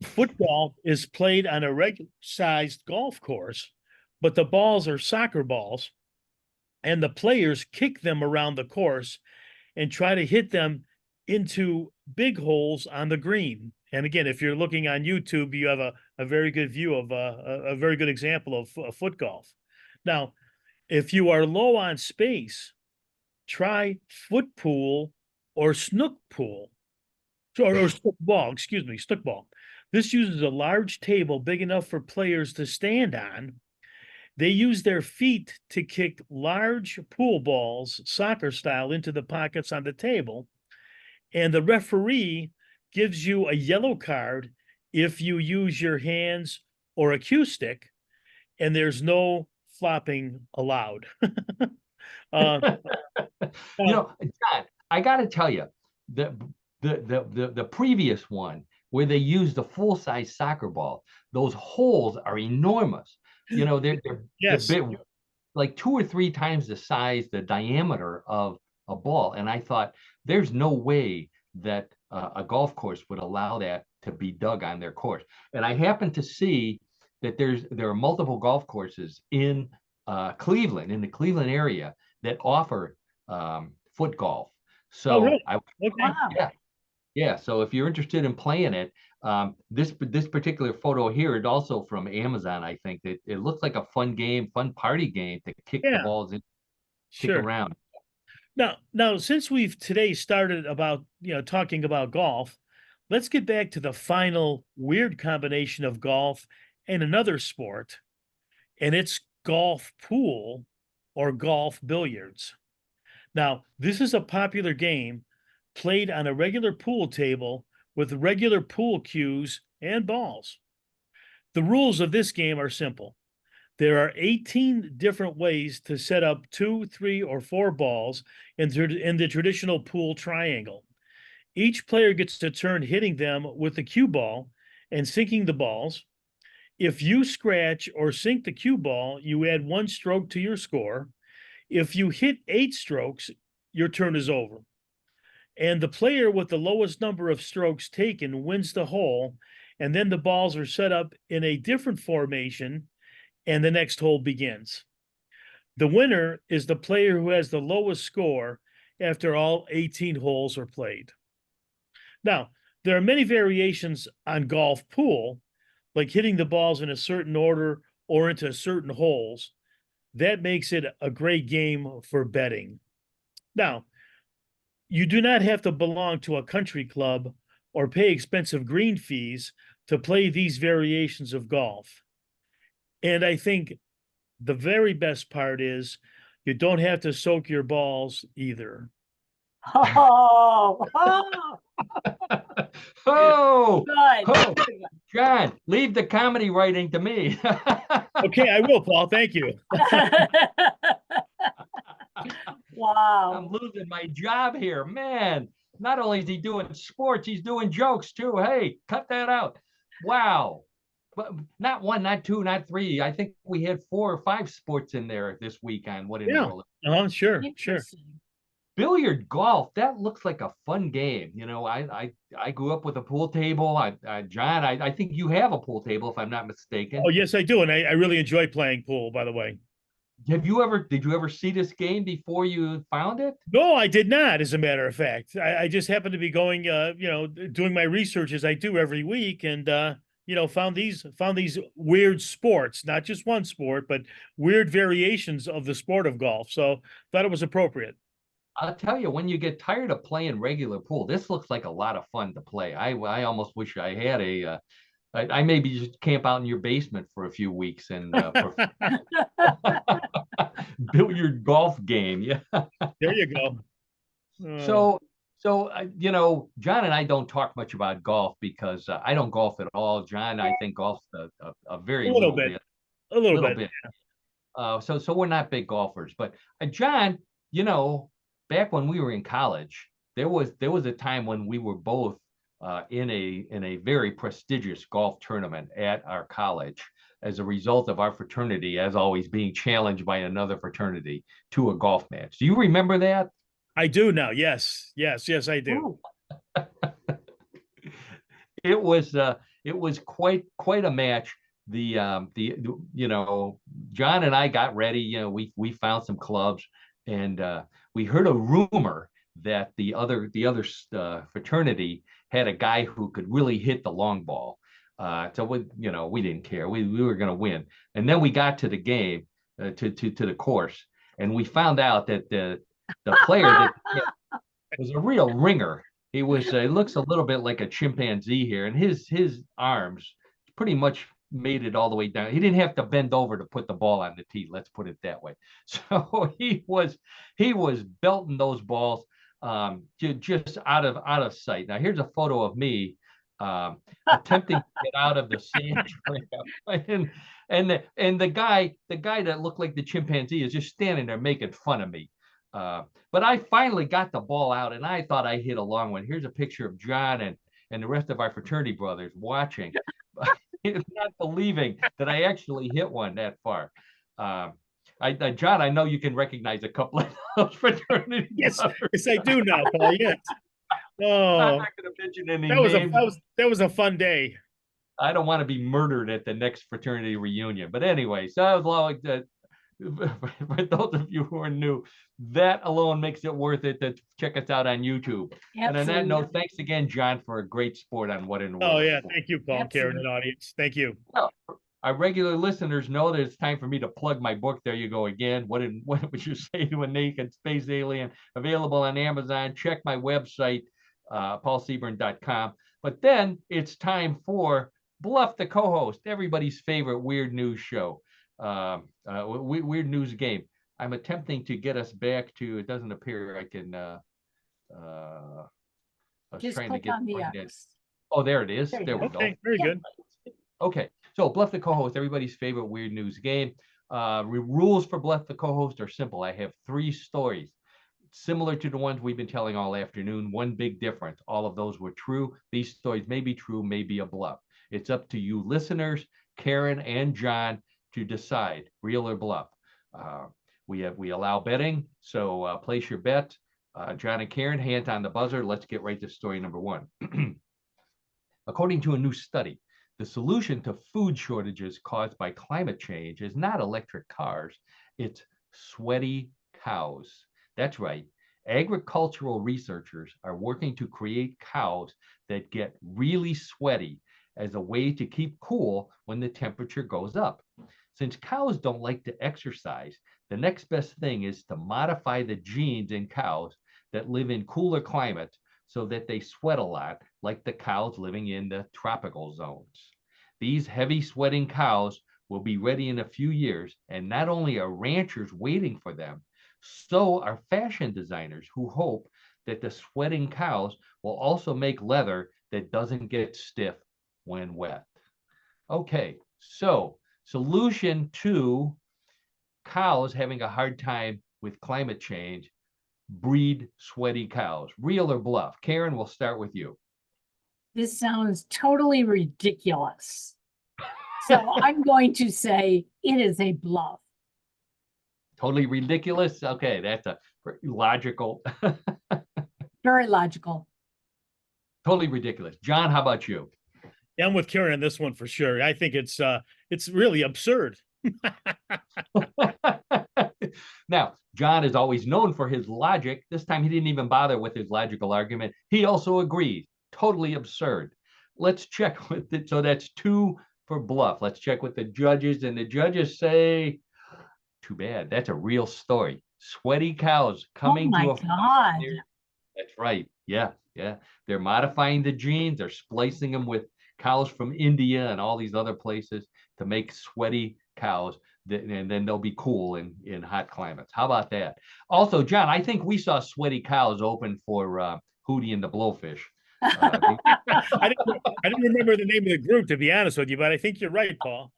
Football is played on a regular-sized golf course, but the balls are soccer balls, and the players kick them around the course and try to hit them into big holes on the green. And again, if you're looking on YouTube, you have a very good view of a very good example of foot golf. Now, if you are low on space, try foot pool or snook pool, or snook ball, excuse me, snook ball. This uses a large table big enough for players to stand on. They use their feet to kick large pool balls, soccer style, into the pockets on the table. And the referee gives you a yellow card if you use your hands or a cue stick, and there's no flopping allowed. John, I got to tell you, the previous one where they used the full-size soccer ball, those holes are enormous. They're Yes. big, like 2 or 3 times the size, the diameter of a ball. And I thought, there's no way that a golf course would allow that to be dug on their course. And I happened to see that there are multiple golf courses in Cleveland, in the Cleveland area, that offer foot golf. So Oh, really? yeah. So if you're interested in playing it, this particular photo here is also from Amazon. I think that it looks like a fun party game to kick the balls in, kick around. Now, since we've today started about talking about golf, let's get back to the final weird combination of golf and another sport, and it's golf pool or golf billiards. Now, this is a popular game played on a regular pool table with regular pool cues and balls. The rules of this game are simple. There are 18 different ways to set up 2, 3, or 4 balls in the traditional pool triangle. Each player gets to turn hitting them with the cue ball and sinking the balls. If you scratch or sink the cue ball, you add 1 stroke to your score. If you hit 8 strokes, your turn is over. And the player with the lowest number of strokes taken wins the hole, and then the balls are set up in a different formation, and the next hole begins. The winner is the player who has the lowest score after all 18 holes are played. Now, there are many variations on golf pool, like hitting the balls in a certain order or into certain holes. That makes it a great game for betting. Now, you do not have to belong to a country club or pay expensive green fees to play these variations of golf. And I think the very best part is you don't have to soak your balls either. Oh, John, leave the comedy writing to me. Okay, I will, Paul. Thank you. Wow. I'm losing my job here, man. Not only is he doing sports, he's doing jokes too. Hey, cut that out. Wow. But not 1, not 2, not 3. I think we had 4 or 5 sports in there this weekend. What in the world? Sure. Billiard golf, that looks like a fun game. I grew up with a pool table. John, I think you have a pool table, if I'm not mistaken. Oh, yes, I do. And I really enjoy playing pool, by the way. Did you ever see this game before you found it? No, I did not, as a matter of fact. I just happened to be going, doing my research as I do every week, and found these weird sports, not just one sport, but weird variations of the sport of golf. So thought it was appropriate. I'll tell you, when you get tired of playing regular pool, this looks like a lot of fun to play. I almost wish I had I maybe just camp out in your basement for a few weeks and billiard golf game. Yeah. There you go. So John and I don't talk much about golf because I don't golf at all. John, I think golf's a very little bit. A little bit. So we're not big golfers, but John, back when we were in college, there was a time when we were both in a very prestigious golf tournament at our college as a result of our fraternity, as always, being challenged by another fraternity to a golf match. Do you remember that? I do now. Yes, I do. Ooh. It was quite a match. You know, John and I got ready. You know, we found some clubs, and we heard a rumor that the other fraternity had a guy who could really hit the long ball. So we didn't care. We were going to win. And then we got to the game, to the course, and we found out that the player that was a real ringer. He looks a little bit like a chimpanzee here, and his arms pretty much made it all the way down. He didn't have to bend over to put the ball on the tee. Let's put it that way. So he was belting those balls, just out of sight. Now here's a photo of me, attempting to get out of the sand trap, and the guy that looked like the chimpanzee is just standing there making fun of me. But I finally got the ball out, and I thought I hit a long one. Here's a picture of John and the rest of our fraternity brothers watching, not believing that I actually hit one that far. John, I know you can recognize a couple of those fraternity Yes, brothers. yes, I do now, Paul. Yes. I'm Oh, not going to mention any that was names. that was a fun day. I don't want to be murdered at the next fraternity reunion. But anyway, so I was like that. For those of you who are new, that alone makes it worth it to check us out on YouTube. And on that note, thanks again, John, for a great sport on What in the World. Oh yeah, thank you, Paul, Karen, and audience. Thank you. Well, our regular listeners know that it's time for me to plug my book. There you go again. What would you say to a naked space alien? Available on Amazon. Check my website, paulseaburn.com. But then it's time for Bluff the Co-host, everybody's favorite weird news show. Weird news game. I'm attempting to get us back to. It doesn't appear I can. I was Just trying to click get. on the X. Oh, there it is. There we go. Okay, very good. Okay, so Bluff the Co-host, everybody's favorite weird news game. Rules for Bluff the Co-host are simple. I have 3 stories similar to the ones we've been telling all afternoon. One big difference: all of those were true. These stories may be true, may be a bluff. It's up to you, listeners, Karen and John, to decide real or bluff. We allow betting, so place your bet. John and Karen, hands on the buzzer. Let's get right to story number 1. According to a new study, the solution to food shortages caused by climate change is not electric cars, it's sweaty cows. That's right. Agricultural researchers are working to create cows that get really sweaty as a way to keep cool when the temperature goes up. Since cows don't like to exercise, the next best thing is to modify the genes in cows that live in cooler climates so that they sweat a lot, like the cows living in the tropical zones. These heavy sweating cows will be ready in a few years, and not only are ranchers waiting for them, so are fashion designers who hope that the sweating cows will also make leather that doesn't get stiff when wet. Okay, so solution to cows having a hard time with climate change: breed sweaty cows. Real or bluff? Karen, we'll start with you. This sounds totally ridiculous. So I'm going to say it is a bluff. Totally ridiculous? Okay, that's a logical. Very logical. Totally ridiculous. John, how about you? Yeah, I'm with Karen on this one for sure. I think it's really absurd. Now, John is always known for his logic. This time he didn't even bother with his logical argument. He also agreed. Totally absurd. Let's check with it. So that's 2 for bluff. Let's check with the judges, and the judges say, too bad. That's a real story. Sweaty cows coming to a God. That's right. Yeah. They're modifying the genes. They're splicing them with cows from India and all these other places to make sweaty cows, and then they'll be cool in hot climates. How about that? Also, John, I think we saw sweaty cows open for Hootie and the Blowfish. I didn't remember the name of the group, to be honest with you, but I think you're right, Paul.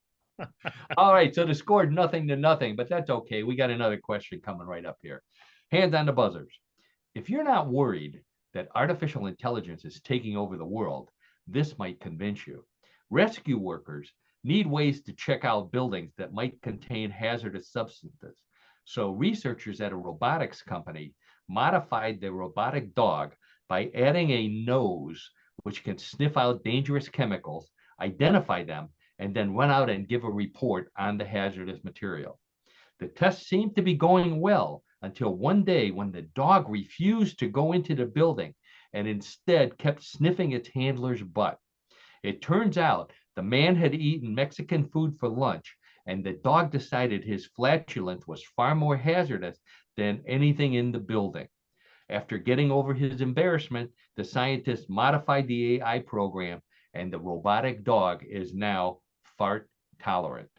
All right, so the score 0-0, but that's okay. We got another question coming right up here. Hands on the buzzers. If you're not worried that artificial intelligence is taking over the world, this might convince you. Rescue workers need ways to check out buildings that might contain hazardous substances. So researchers at a robotics company modified their robotic dog by adding a nose which can sniff out dangerous chemicals, identify them, and then run out and give a report on the hazardous material. The test seemed to be going well until one day when the dog refused to go into the building and instead kept sniffing its handler's butt. It turns out the man had eaten Mexican food for lunch, and the dog decided his flatulence was far more hazardous than anything in the building. After getting over his embarrassment, the scientists modified the AI program, and the robotic dog is now fart tolerant.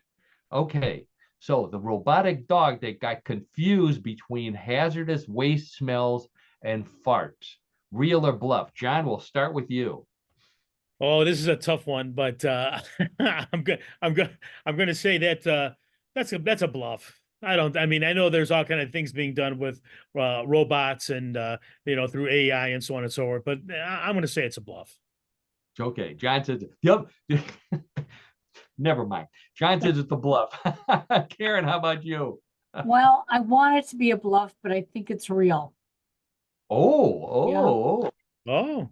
Okay, so the robotic dog that got confused between hazardous waste smells and farts, real or bluff? John, we'll start with you. Oh, this is a tough one, but I'm good. I'm going to say that that's a bluff. I mean, I know there's all kind of things being done with robots and through AI and so on and so forth, but I'm going to say it's a bluff. Okay, John says, yep. Never mind. John says it's a bluff. Karen, how about you? Well, I want it to be a bluff, but I think it's real. Oh. Oh,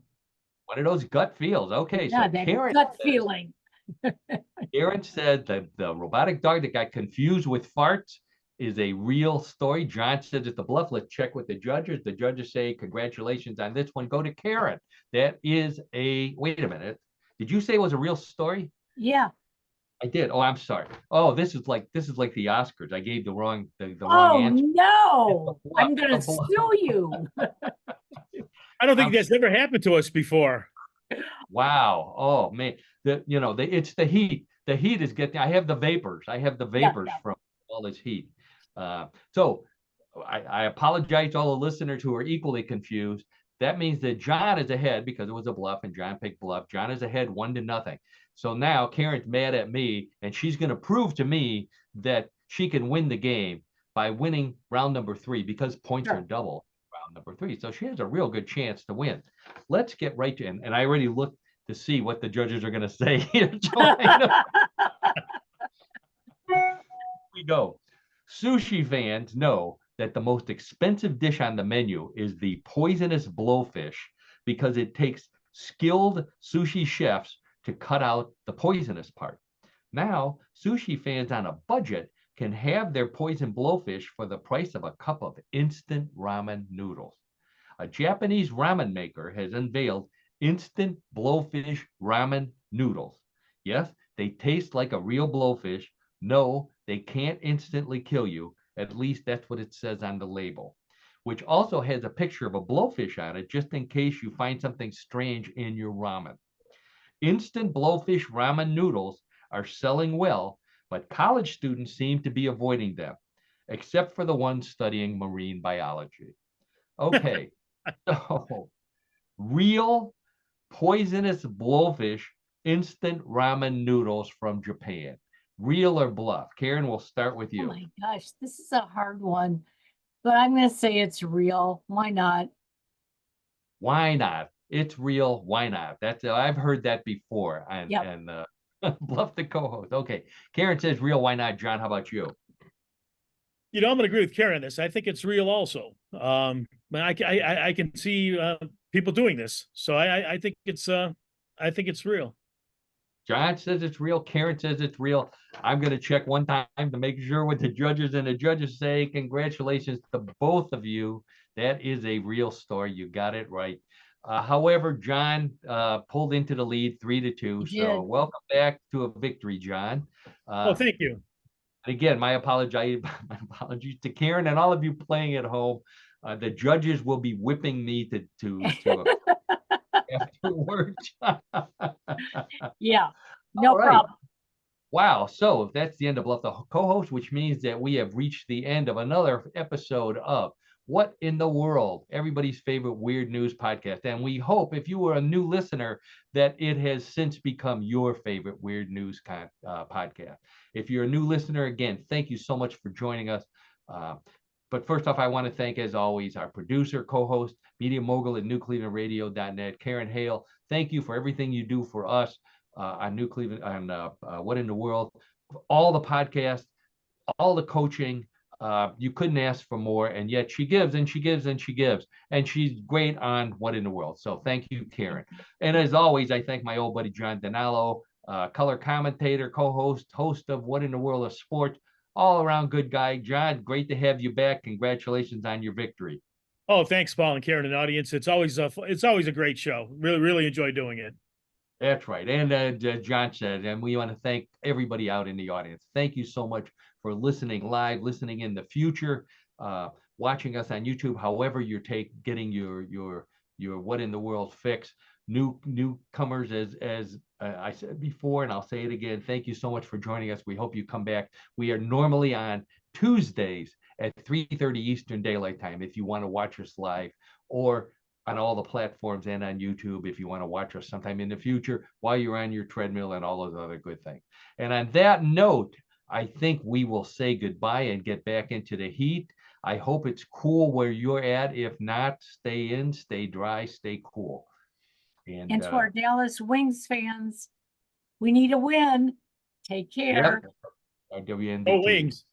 One of those gut feels. Okay, Yeah, so that Karen gut says, feeling. Karen said that the robotic dog that got confused with farts is a real story. John says it's a bluff. Let's check with the judges. The judges say, congratulations on this one. Go to Karen. That is wait a minute. Did you say it was a real story? Yeah. I did. Oh, I'm sorry. Oh, this is like the Oscars. I gave the wrong wrong Oh answer. no, I'm It's gonna a bluff. sue you. I don't think that's ever happened to us before. Wow. Oh man. It's the heat. The heat is getting. I have the vapors. Yeah. From all this heat. So I apologize to all the listeners who are equally confused. That means that John is ahead because it was a bluff and John picked bluff. John is ahead 1-0. So now Karen's mad at me and she's going to prove to me that she can win the game by winning round number 3 because points Sure. are double round number 3. So she has a real good chance to win. Let's get right to it. And I already looked to see what the judges are going to say here. Here we go. Sushi fans know that the most expensive dish on the menu is the poisonous blowfish because it takes skilled sushi chefs to cut out the poisonous part. Now, sushi fans on a budget can have their poison blowfish for the price of a cup of instant ramen noodles. A Japanese ramen maker has unveiled instant blowfish ramen noodles. Yes, they taste like a real blowfish. No, they can't instantly kill you. At least that's what it says on the label, which also has a picture of a blowfish on it, just in case you find something strange in your ramen. Instant blowfish ramen noodles are selling well, but college students seem to be avoiding them, except for the ones studying marine biology. Okay, so real poisonous blowfish instant ramen noodles from Japan. Real or bluff? Karen, we'll start with Oh you. my gosh, this is a hard one, but I'm gonna say it's real. Why not? Why not? It's real. Why not? I've heard that before. Yep. And bluff the co-host. Okay, Karen says real. Why not? John, how about you? I'm going to agree with Karen on this. I think it's real also. I can see people doing this, so I think it's real. John says it's real. Karen says it's real. I'm going to check one time to make sure what the judges and the judges say. Congratulations to both of you. That is a real story. You got it right. However, John pulled into the lead 3-2. So welcome back to a victory, John. Thank you. And again, my apologies to Karen and all of you playing at home. The judges will be whipping me to afterwards. Yeah, no problem. Wow. So that's the end of Bluff the Co-host, which means that we have reached the end of another episode of What in the World, everybody's favorite weird news podcast. And we hope if you were a new listener that it has since become your favorite weird news podcast. If you're a new listener, again, thank you so much for joining us. But first off, I want to thank, as always, our producer, co-host, media mogul at newclevelandradio.net, Karen Hale. Thank you for everything you do for us on New Cleveland, on What in the World, all the podcasts, all the coaching, You couldn't ask for more, and yet she gives and she gives and she gives, and she's great on What in the World. So thank you, Karen. And as always, I thank my old buddy John DiNallo, color commentator, co-host, host of What in the World of Sports, all around good guy. John, great to have you back. Congratulations on your victory. Oh, thanks, Paul and Karen and audience. It's always a great show. Really enjoy doing it. That's right. And John said, and we want to thank everybody out in the audience. Thank you so much for listening live, listening in the future, watching us on YouTube, however you're getting your What in the World fix. Newcomers, as I said before, and I'll say it again, thank you so much for joining us. We hope you come back. We are normally on Tuesdays at 3:30 Eastern Daylight Time if you want to watch us live, or on all the platforms and on YouTube if you want to watch us sometime in the future while you're on your treadmill and all those other good things. And on that note, I think we will say goodbye and get back into the heat. I hope it's cool where you're at. If not, stay in, stay dry, stay cool. And to our Dallas Wings fans, we need a win. Take care. Yep. WNBT. Go Wings.